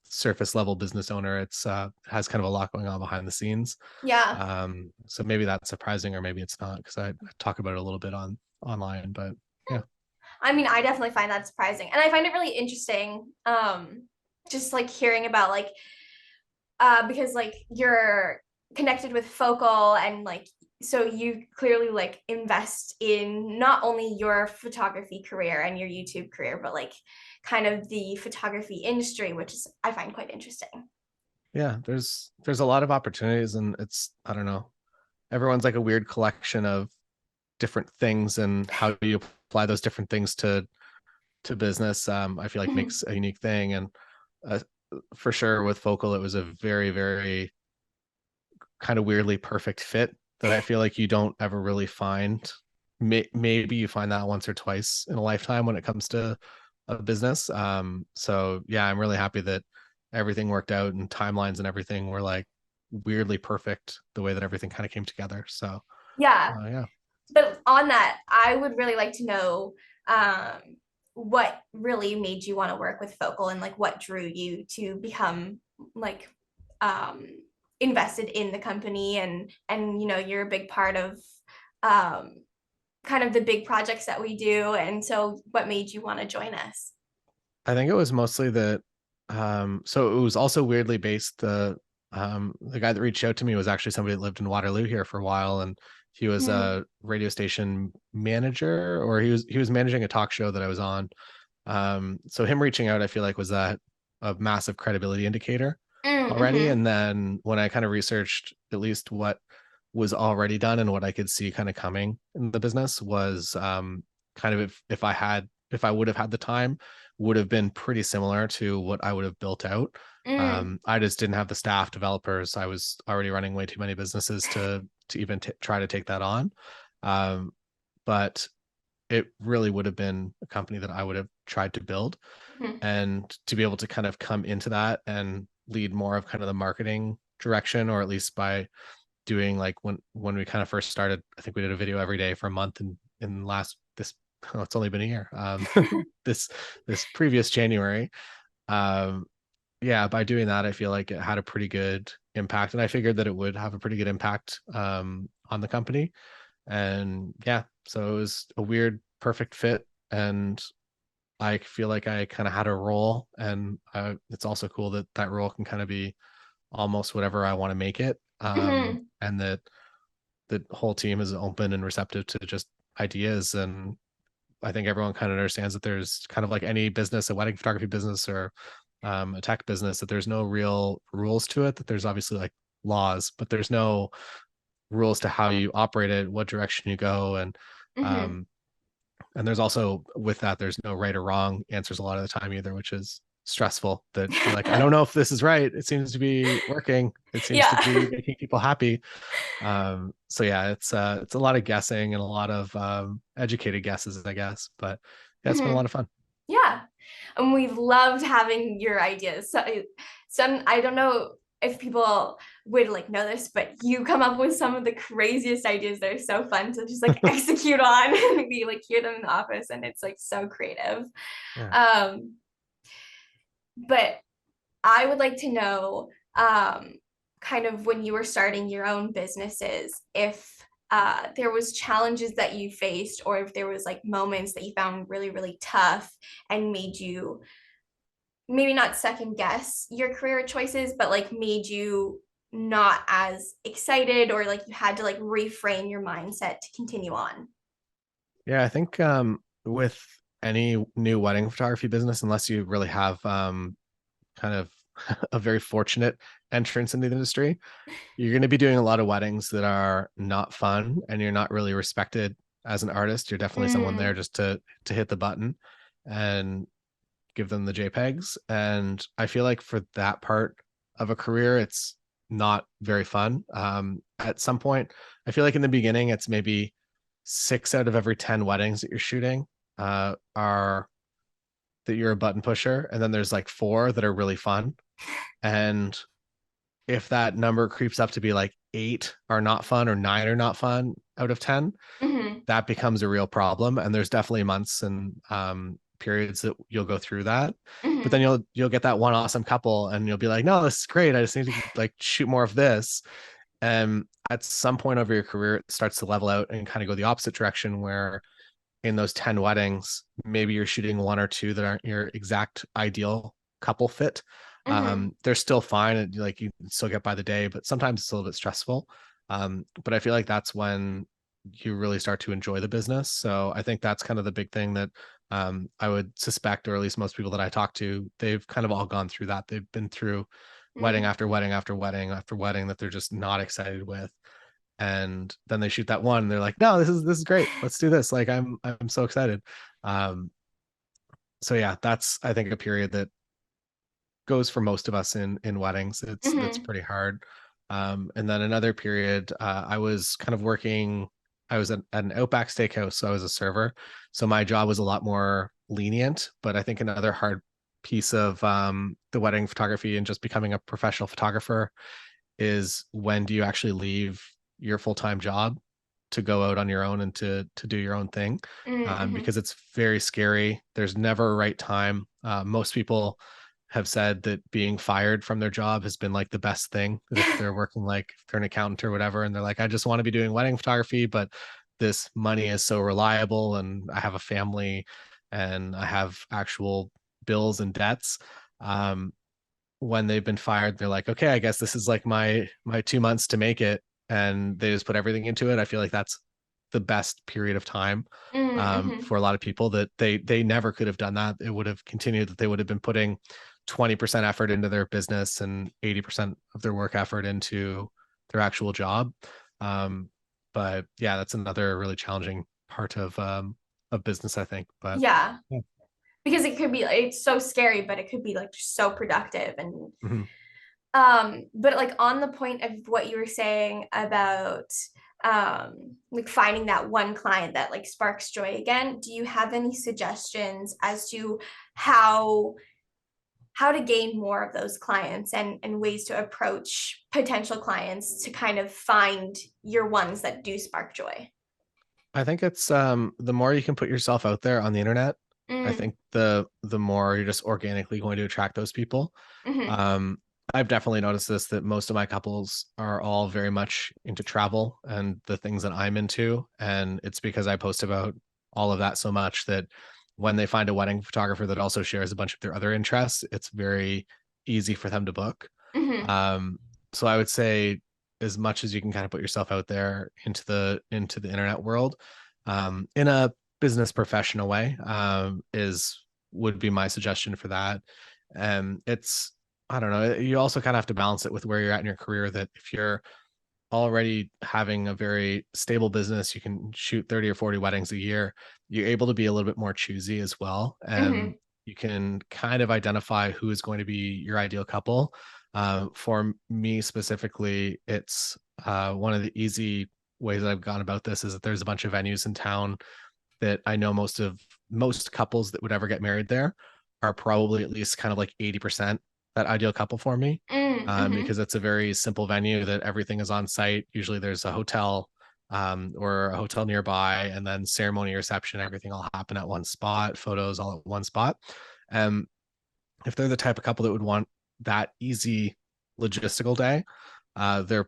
surface level business owner. It has kind of a lot going on behind the scenes. Yeah. So maybe that's surprising, or maybe it's not, because I talk about it a little bit on online. But yeah. I mean, I definitely find that surprising. And I find it really interesting, just like hearing about like because like you're connected with Focal and like so you clearly like invest in not only your photography career and your YouTube career, but like kind of the photography industry, which is I find quite interesting. Yeah, there's a lot of opportunities, and it's, I don't know, everyone's like a weird collection of different things, and how you apply those different things to business, I feel like makes a unique thing. And uh, for sure with Focal, it was a very, very kind of weirdly perfect fit that I feel like you don't ever really find. Maybe you find that once or twice in a lifetime when it comes to a business. So yeah, I'm really happy that everything worked out, and timelines and everything were like weirdly perfect the way that everything kind of came together. So Yeah. yeah. But on that, I would really like to know what really made you want to work with Focal and like what drew you to become like um, invested in the company and you're a big part of um, kind of the big projects that we do. And so what made you want to join us? I think it was mostly that so it was also weirdly based. The guy that reached out to me was actually somebody that lived in Waterloo here for a while, and he was Mm, a radio station manager, or he was managing a talk show that I was on. So him reaching out, I feel like, was that a massive credibility indicator already. mm-hmm, And then when I kind of researched at least what was already done and what I could see kind of coming in the business was kind of, if I would have had the time, would have been pretty similar to what I would have built out. mm, I just didn't have the staff developers. I was already running way too many businesses to even try to take that on. Um, but it really would have been a company that I would have tried to build, mm-hmm, and to be able to kind of come into that and lead more of kind of the marketing direction, or at least by doing like when we kind of first started, I think we did a video every day for a month, and in last this oh, it's only been a year. This this previous January. Um yeah, by doing that, I feel like it had a pretty good impact, and I figured that it would have a pretty good impact on the company. And yeah, so it was a weird perfect fit, and I feel like I kind of had a role, and it's also cool that that role can kind of be almost whatever I want to make it. mm-hmm, And that the whole team is open and receptive to just ideas. And I think everyone kind of understands that there's kind of like any business, a wedding photography business, or a tech business, that there's no real rules to it. That there's obviously like laws, but there's no rules to how you operate it, what direction you go. mm-hmm. Um, and there's also with that, there's no right or wrong answers a lot of the time either, which is stressful. That you're like, I don't know if this is right. It seems to be working. It seems to be Yeah. making people happy. So yeah, it's a lot of guessing and a lot of educated guesses, I guess. But yeah, it's been a Mm-hmm. lot of fun. Yeah. And we've loved having your ideas. So some I don't know if people would like know this, but you come up with some of the craziest ideas that are so fun to just like execute on. And we like hear them in the office and it's like so creative. Yeah. Um, but I would like to know kind of when you were starting your own businesses, if there was challenges that you faced or if there was like moments that you found really, really tough and made you maybe not second guess your career choices, but like made you not as excited or like you had to like reframe your mindset to continue on. Yeah, I think with any new wedding photography business, unless you really have kind of a very fortunate entrance into the industry, you're going to be doing a lot of weddings that are not fun, and you're not really respected as an artist. You're definitely someone there Mm, just to hit the button and give them the JPEGs. And I feel like for that part of a career, it's not very fun. At some point, I feel like in the beginning, it's maybe 6 out of every 10 weddings that you're shooting are that you're a button pusher, and then there's like four that are really fun. And if that number creeps up to be like eight are not fun or nine are not fun out of 10, mm-hmm, that becomes a real problem. And there's definitely months and periods that you'll go through that. But then mm-hmm, you'll get that one awesome couple, and you'll be like, no, this is great. I just need to like shoot more of this. And at some point over your career, it starts to level out and kind of go the opposite direction, where in those 10 weddings, maybe you're shooting one or two that aren't your exact ideal couple fit. mm-hmm, They're still fine, and like you can still get by the day, but sometimes it's a little bit stressful. But I feel like that's when you really start to enjoy the business. So I think that's kind of the big thing that I would suspect, or at least most people that I talk to, they've kind of all gone through that. They've been through wedding Mm. after wedding after wedding after wedding that they're just not excited with. And then they shoot that one and they're like, no, this is great, let's do this, like I'm so excited. um so yeah, that's I think a period that goes for most of us in weddings. It's that's Mm-hmm. pretty hard. And then another period, I was kind of working. I was at an Outback Steakhouse, so I was a server. So my job was a lot more lenient. But I think another hard piece of the wedding photography and just becoming a professional photographer is when do you actually leave your full-time job to go out on your own and to do your own thing. Mm-hmm. Because it's very scary. There's never a right time. Most people have said that being fired from their job has been like the best thing, that if they're working, like if they're an accountant or whatever, and they're like, I just want to be doing wedding photography, but this money is so reliable and I have a family and I have actual bills and debts. um, when they've been fired, they're like, okay, I guess this is like my 2 months to make it, and they just put everything into it. I feel like that's the best period of time Mm-hmm. for a lot of people, that they never could have done that. It would have continued, that they would have been putting 20% effort into their business and 80% of their work effort into their actual job. um, but yeah, that's another really challenging part of business, I think. But Yeah. yeah. Because it could be like, it's so scary, but it could be like so productive. And Mhm. but like on the point of what you were saying about like finding that one client that like sparks joy again, do you have any suggestions as to how how to gain more of those clients and ways to approach potential clients to kind of find your ones that do spark joy? I think it's the more you can put yourself out there on the internet, I Mm, think the more you're just organically going to attract those people. mm-hmm, Um, I've definitely noticed this, that most of my couples are all very much into travel and the things that I'm into. And it's because I post about all of that so much that when they find a wedding photographer that also shares a bunch of their other interests, it's very easy for them to book. mm-hmm, Um, so I would say as much as you can kind of put yourself out there into the internet world, in a business professional way, is would be my suggestion for that. It's I don't know. You also kind of have to balance it with where you're at in your career. That if you're already having a very stable business, you can shoot 30 or 40 weddings a year, you're able to be a little bit more choosy as well. mm-hmm, And you can kind of identify who is going to be your ideal couple. For me specifically, it's one of the easy ways that I've gone about this is that there's a bunch of venues in town that I know most couples that would ever get married there are probably at least kind of like 80% that ideal couple for me. mm-hmm, Because it's a very simple venue that everything is on site. Usually there's a hotel or a hotel nearby, and then ceremony, reception, everything all happen at one spot, photos all at one spot. Um, if they're the type of couple that would want that easy logistical day, they're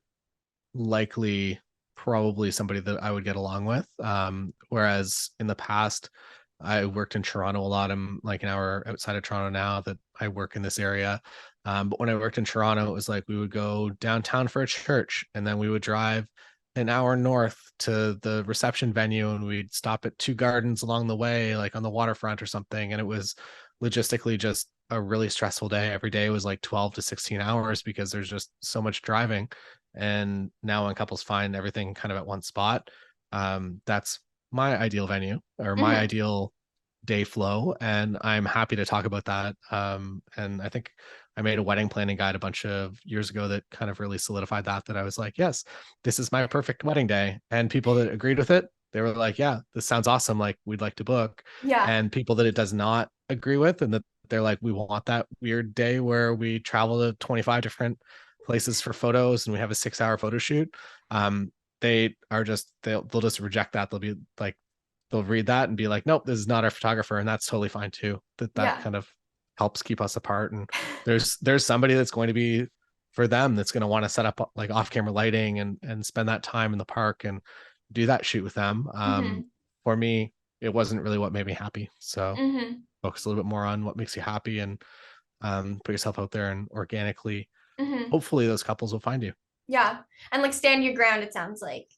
likely probably somebody that I would get along with. Whereas in the past, I worked in Toronto a lot. I'm like an hour outside of Toronto now that I work in this area. But when I worked in Toronto, it was like we would go downtown for a church and then we would drive an hour north to the reception venue and we'd stop at two gardens along the way, like on the waterfront or something. And it was logistically just a really stressful day. Every day was like 12 to 16 hours because there's just so much driving. And now when couples find everything kind of at one spot, that's my ideal venue or my mm-hmm. ideal day flow. And I'm happy to talk about that. And I think I made a wedding planning guide a bunch of years ago that kind of really solidified that I was like, yes, this is my perfect wedding day. And people that agreed with it, they were like, yeah, this sounds awesome, like we'd like to book. Yeah. And people that it does not agree with, and that they're like, we want that weird day where we travel to 25 different places for photos and we have a 6 hour photo shoot. They are just they'll just reject that. They'll be like, they'll read that and be like, nope, this is not our photographer. And that's totally fine too. That Yeah. kind of helps keep us apart. And there's somebody that's going to be for them that's going to want to set up like off camera lighting and spend that time in the park and do that shoot with them. Mm-hmm, For me, it wasn't really what made me happy. So mm-hmm, focus a little bit more on what makes you happy and put yourself out there and organically, mm-hmm. hopefully those couples will find you. Yeah. And like stand your ground, it sounds like.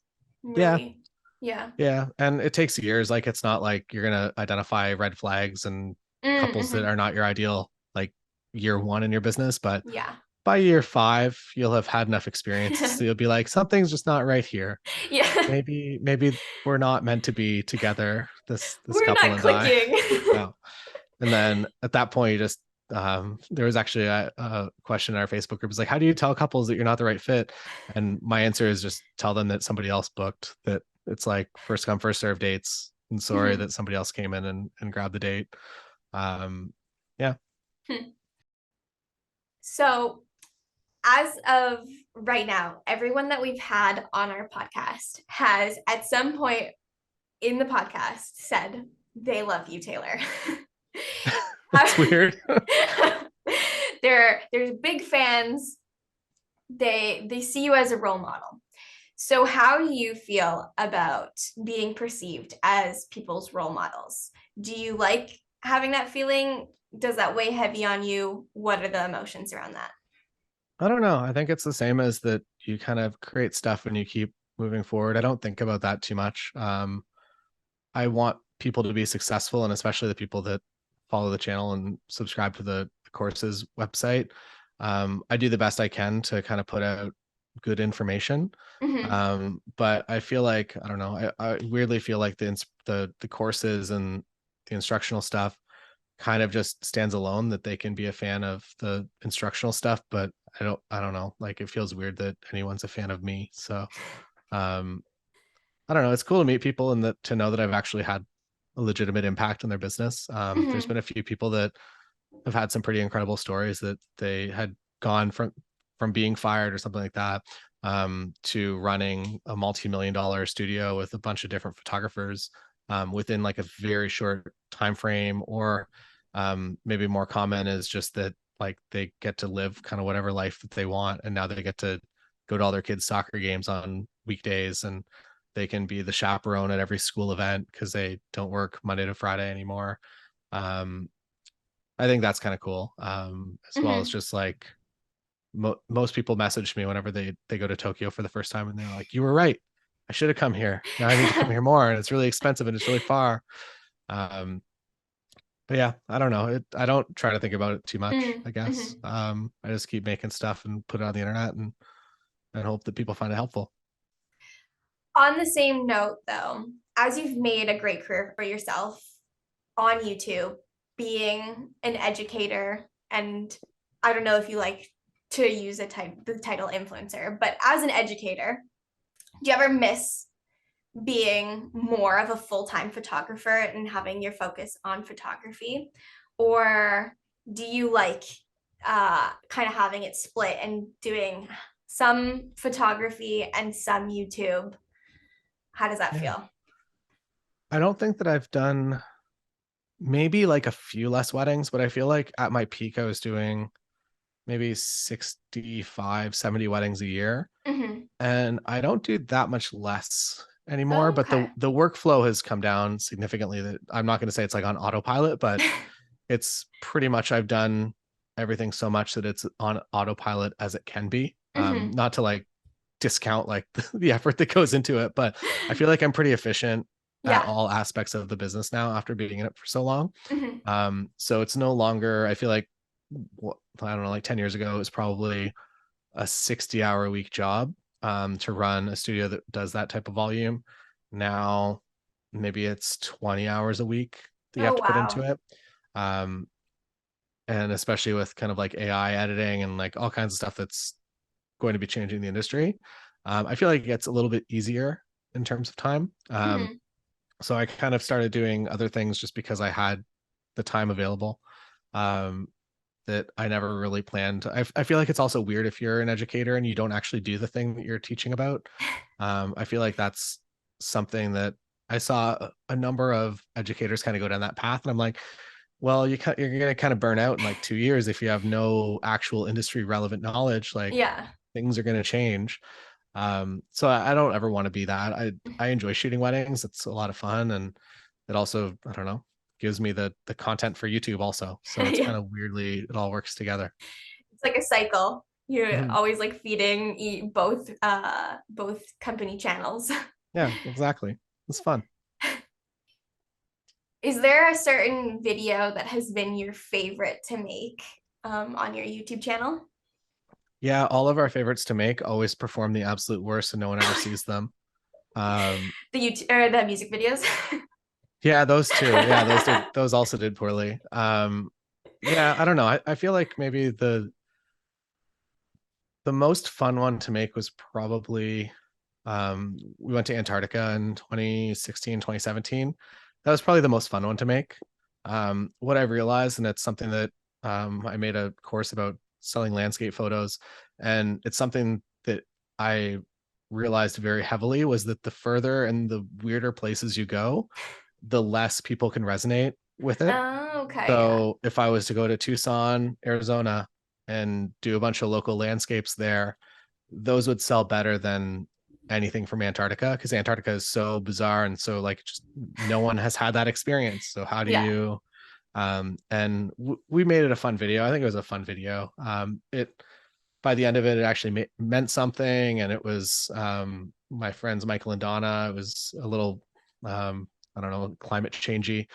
Yeah. Really. Yeah. Yeah. And it takes years. Like it's not like you're going to identify red flags and couples that Mm-hmm. are not your ideal, like year one in your business, but Yeah. by year 5, you'll have had enough experience. So you'll be like, something's just not right here. Yeah. Maybe we're not meant to be together, this We're couple not and I. clicking. Yeah. And then at that point, you just there was actually a question in our Facebook group. It's like, how do you tell couples that you're not the right fit? And my answer is just tell them that somebody else booked. That it's like first come first serve dates. And sorry Mhm. that somebody else came in and grabbed the date. Yeah. So, as of right now, everyone that we've had on our podcast has at some point in the podcast said they love you, Taylor. That's weird. There's big fans. They see you as a role model. So how do you feel about being perceived as people's role models? Do you like having that feeling? Does that weigh heavy on you? What are the emotions around that? I don't know. I think it's the same as that you kind of create stuff and you keep moving forward. I don't think about that too much. I want people to be successful, and especially the people that follow the channel and subscribe to the courses website. I do the best I can to kind of put out good information. Mm-hmm. But I feel like I don't know. I weirdly feel like the courses and the instructional stuff kind of just stands alone. That they can be a fan of the instructional stuff, but I don't know. Like it feels weird that anyone's a fan of me. So um, I don't know. It's cool to meet people and that to know that I've actually had a legitimate impact on their business. There's Mm-hmm. been a few people that have had some pretty incredible stories that they had gone from being fired or something like that to running a multi-million-dollar studio with a bunch of different photographers within like a very short time frame. Or maybe more common is just that like they get to live kind of whatever life that they want, and now they get to go to all their kids' soccer games on weekdays, and they can be the chaperone at every school event because they don't work Monday to Friday anymore. Um, I think that's kind of cool. As well as Mm-hmm. just like most people message me whenever they go to Tokyo for the first time, and they're like, "You were right. I should have come here. Now I need to come here more, and it's really expensive and it's really far." Um, but yeah, I don't know. I don't try to think about it too much. I guess Mm-hmm. I just keep making stuff and put it on the internet and hope that people find it helpful. On the same note, though, as you've made a great career for yourself on YouTube, being an educator, and I don't know if you like to use the title influencer, but as an educator, do you ever miss being more of a full-time photographer and having your focus on photography? Or do you like kind of having it split and doing some photography and some YouTube? How does that Yeah, feel? I don't think that I've done maybe like a few less weddings, but I feel like at my peak I was doing maybe 65, 70 weddings a year. Mm-hmm. And I don't do that much less anymore, but the Okay. the workflow has come down significantly. That I'm not going to say it's like on autopilot, but it's pretty much I've done everything so much that it's on autopilot as it can be. Mm-hmm. Not to like discount like the effort that goes into it, but I feel like I'm pretty efficient at Yeah. all aspects of the business now after being in it for so long. Mm-hmm. So it's no longer, I feel like, I don't know, like 10 years ago, it was probably a 60-hour a week job to run a studio that does that type of volume. Now, maybe it's 20 hours a week that you have Oh, to put into wow. it. Um, and especially with kind of like AI editing and like all kinds of stuff that's going to be changing the industry, I feel like it gets a little bit easier in terms of time. Mm-hmm. So I kind of started doing other things just because I had the time available. Um, that I never really planned. I feel like it's also weird if you're an educator and you don't actually do the thing that you're teaching about. I feel like that's something that I saw a number of educators kind of go down that path, and I'm like, well, you're going to kind of burn out in like 2 years if you have no actual industry relevant knowledge. Like Yeah. things are going to change. So I don't ever want to be that. I enjoy shooting weddings. It's a lot of fun, and it also, I don't know, gives me the content for YouTube also. So it's Yeah. kind of weirdly it all works together. It's like a cycle. You're Mhm. always like feeding both company channels. Yeah, exactly. It's fun. Is there a certain video that has been your favorite to make on your YouTube channel? Yeah, all of our favorites to make always perform the absolute worst and no one ever sees them. Um, The YouTube or the music videos. yeah, those two. Yeah, those also did poorly. Yeah, I don't know. I feel like maybe the most fun one to make was probably we went to Antarctica in 2016, 2017. That was probably the most fun one to make. What I've realized, and it's something that I made a course about selling landscape photos, and it's something that I realized very heavily was that the further and the weirder places you go, the less people can resonate with it. Oh, okay, yeah. So if I was to go to Tucson, Arizona, and do a bunch of local landscapes there, those would sell better than anything from Antarctica because Antarctica is so bizarre and so like just no one has had that experience. So how do Yeah. you and we made it a fun video. I think it was a fun video. It by the end of it, it actually meant something, and it was my friends Michael and Donna. It was a little I don't know, climate changey.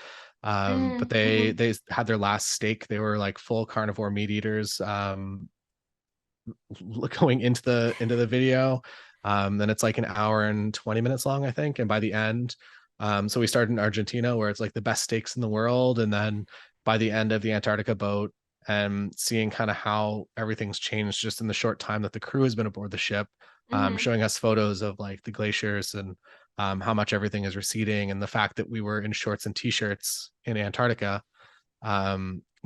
But Mm-hmm. they had their last steak. They were like full carnivore meat eaters. Going into the video. Then it's like an hour and 20 minutes long, I think. And by the end, so we started in Argentina where it's like the best steaks in the world. And then by the end of the Antarctica boat and seeing kind of how everything's changed just in the short time that the crew has been aboard the ship, Mm-hmm. showing us photos of like the glaciers and how much everything is receding and the fact that we were in shorts and t-shirts in Antarctica.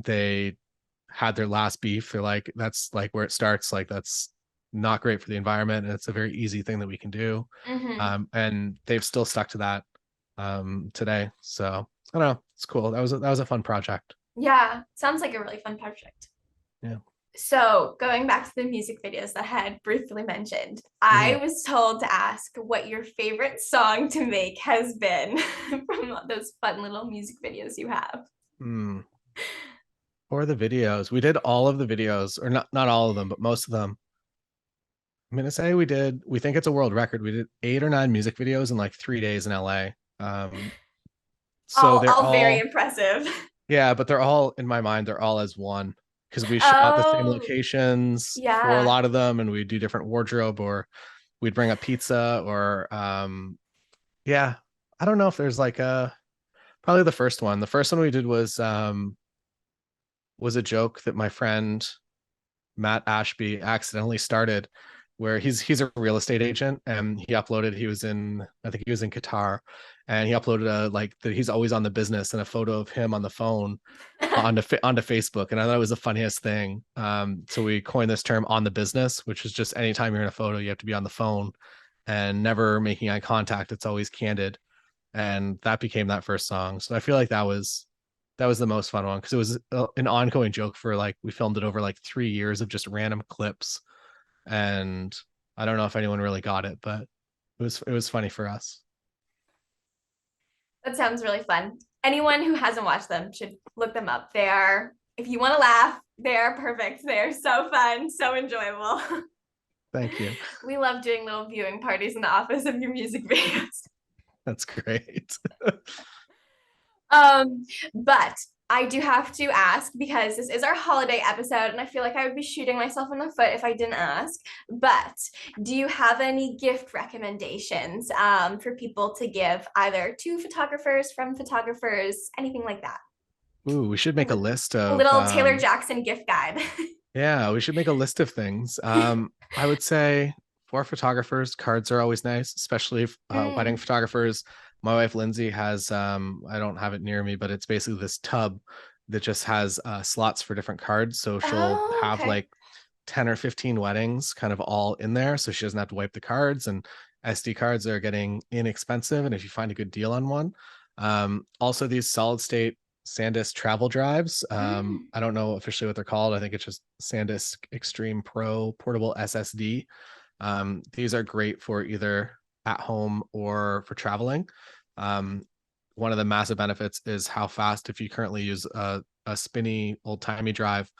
They had their last beef. They're like, that's like where it starts. Like that's not great for the environment, and it's a very easy thing that we can do. Mm-hmm. And they've still stuck to that today. So I don't know. It's cool. That was a fun project. Yeah. Sounds like a really fun project. Yeah. So, going back to the music videos that I had briefly mentioned, I Mm-hmm. was told to ask what your favorite song to make has been from those fun little music videos you have. Mm. Or the videos. We did all of the videos, or not all of them, but most of them. I'm gonna say we think it's a world record. We did 8 or 9 music videos in like 3 days in LA. So they're All very all impressive. Yeah, but they're all in my mind, they're all as one because we shot the same Oh, locations for a yeah. lot of them and we do different wardrobe or we'd bring a pizza or yeah. I don't know if there's like a probably the first one. The first one we did was a joke that my friend Matt Ashby accidentally started where he's a real estate agent and he was in I think he was in Qatar and he uploaded a like that he's always on the business and a photo of him on the phone onto Facebook, and I thought it was the funniest thing. So we coined this term "on the business," which is just anytime you're in a photo, you have to be on the phone and never making eye contact. It's always candid, and that became that first song. So I feel like that was the most fun one because it was an ongoing joke for like we filmed it over like 3 years of just random clips, and I don't know if anyone really got it, but it was funny for us. That sounds really fun. Anyone who hasn't watched them should look them up. They are, if you want to laugh, they are perfect. They are so fun, so enjoyable. Thank you. We love doing little viewing parties in the office of your music videos. That's great. Um, but I do have to ask because this is our holiday episode, and I feel like I would be shooting myself in the foot if I didn't ask. But do you have any gift recommendations for people to give either to photographers, from photographers, anything like that? Ooh, we should make a list A of little Taylor Jackson gift guide. yeah, we should make a list of things. I would say for photographers, cards are always nice, especially wedding Mm. photographers. My wife Lindsay has I don't have it near me, but it's basically this tub that just has slots for different cards. So she'll Oh, have okay. like 10 or 15 weddings kind of all in there. So she doesn't have to wipe the cards, and SD cards are getting inexpensive. And if you find a good deal on one, also these solid state SanDisk travel drives. Mm. I don't know officially what they're called. I think it's just SanDisk Extreme Pro Portable SSD. These are great for either at home or for traveling. Um, One of the massive benefits is how fast, if you currently use a spinny old timey drive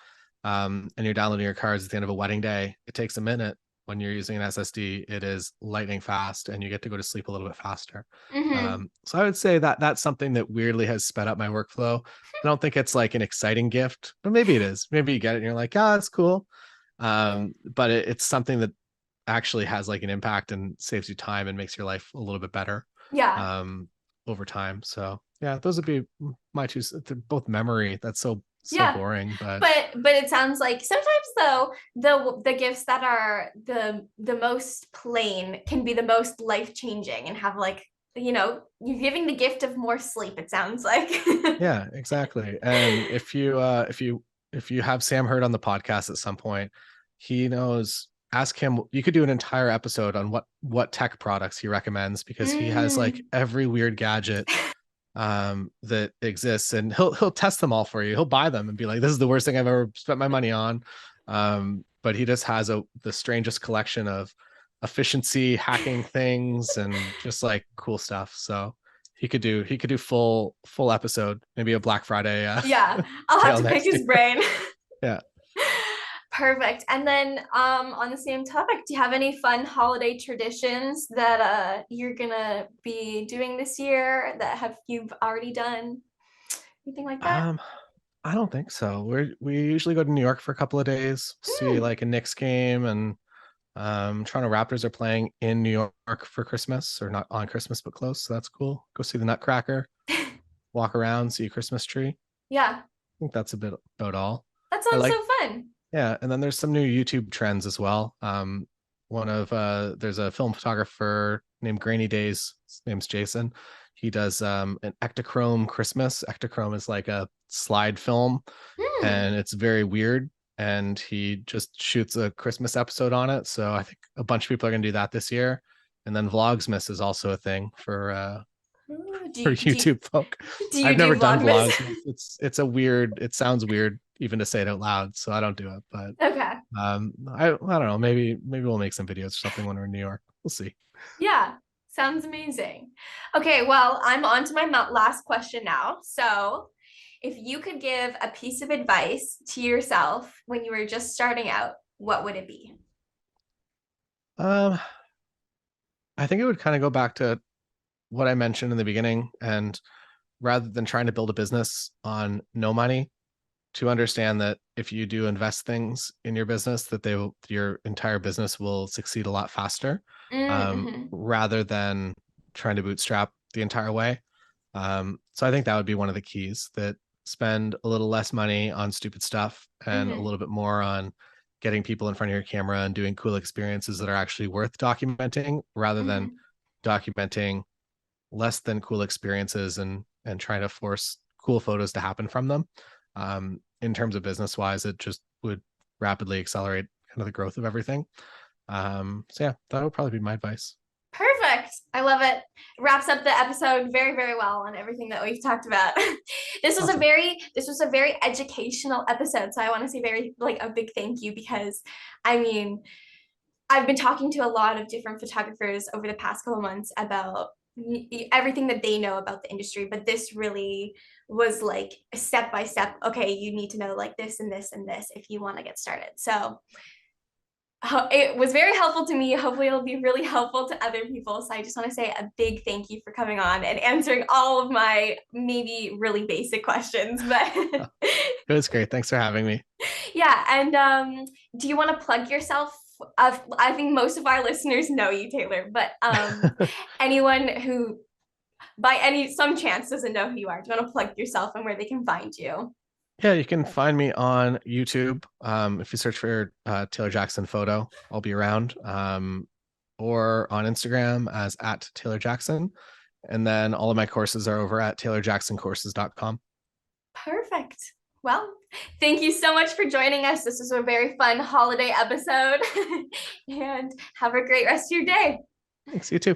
and you're downloading your cards at the end of a wedding day, it takes a minute. When you're using an SSD, it is lightning fast and you get to go to sleep a little bit faster. Mm-hmm. So I would say that that's something that weirdly has sped up my workflow. I don't think it's like an exciting gift, but maybe it is. Maybe you get it and you're like, oh, that's cool. But it's something that actually has like an impact and saves you time and makes your life a little bit better Yeah. um, over time. So yeah, those would be my two. They're both memory. That's so Yeah. boring, but But it sounds like sometimes though the gifts that are the most plain can be the most life-changing and have like, you're giving the gift of more sleep, it sounds like. yeah, exactly. And if you have Sam Hurd on the podcast at some point, he knows. Ask him. You could do an entire episode on what tech products he recommends because he has like Mm. every weird gadget that exists, and he'll test them all for you. He'll buy them and be like, "This is the worst thing I've ever spent my money on." But he just has the strangest collection of efficiency hacking things and just like cool stuff. So he could do full episode, maybe a Black Friday Yeah, I'll have sale to pick next his year. brain. Yeah. Perfect. And then on the same topic, do you have any fun holiday traditions that you're gonna be doing this year that have you've already done? Anything like that? Um, I don't think so. We usually go to New York for a couple of days, see Mm. like a Knicks game, and Toronto Raptors are playing in New York for Christmas, or not on Christmas, but close. So that's cool. Go see the Nutcracker, walk around, see a Christmas tree. I Yeah, think that's a bit about all. that I sounds like, so fun. yeah. And then there's some new YouTube trends as well. There's a film photographer named Grainy Days. His name's Jason. He does an Ektachrome Christmas. Ektachrome is like a slide film, Hmm. and it's very weird. And he just shoots a Christmas episode on it. So I think a bunch of people are gonna do that this year. And then Vlogsmas is also a thing Ooh, for YouTube folk. do you I've do never done Vlogmas? Vlogsmas. It sounds weird even to say it out loud, so I don't do it. But Okay. I don't know. Maybe we'll make some videos or something when we're in New York. We'll see. Yeah, sounds amazing. Okay, well, I'm on to my last question now. So, if you could give a piece of advice to yourself when you were just starting out, what would it be? Um, I think it would kind of go back to what I mentioned in the beginning, and rather than trying to build a business on no money, to understand that if you do invest things in your business, that your entire business will succeed a lot faster, Mm-hmm. rather than trying to bootstrap the entire way. So I think that would be one of the keys, that spend a little less money on stupid stuff and a Mm-hmm. little bit more on getting people in front of your camera and doing cool experiences that are actually worth documenting, rather than Mm-hmm. documenting less than cool experiences and trying to force cool photos to happen from them. In terms of business wise, it just would rapidly accelerate kind of the growth of everything. So yeah, that would probably be my advice. Perfect. I love it. Wraps up the episode very, very well on everything that we've talked about. Awesome. This was a very educational episode. So I want to say very like a big thank you because I mean, I've been talking to a lot of different photographers over the past couple of months about everything that they know about the industry, but this really was like a step by step. Okay, you need to know like this and this and this if you want to get started. So it was very helpful to me. Hopefully, it'll be really helpful to other people. So I just want to say a big thank you for coming on and answering all of my maybe really basic questions. But It was great. Thanks for having me. yeah, and do you want to plug yourself? I think most of our listeners know you, Taylor, but anyone who by any some chance doesn't know who you are, do you want to plug yourself and where they can find you? Yeah, you can find me on YouTube. If you search for Taylor Jackson photo, I'll be around. Or on Instagram as at Taylor Jackson. And then all of my courses are over at taylorjacksoncourses.com. Perfect. Well, thank you so much for joining us. This was a very fun holiday episode, and have a great rest of your day. Thanks, you too.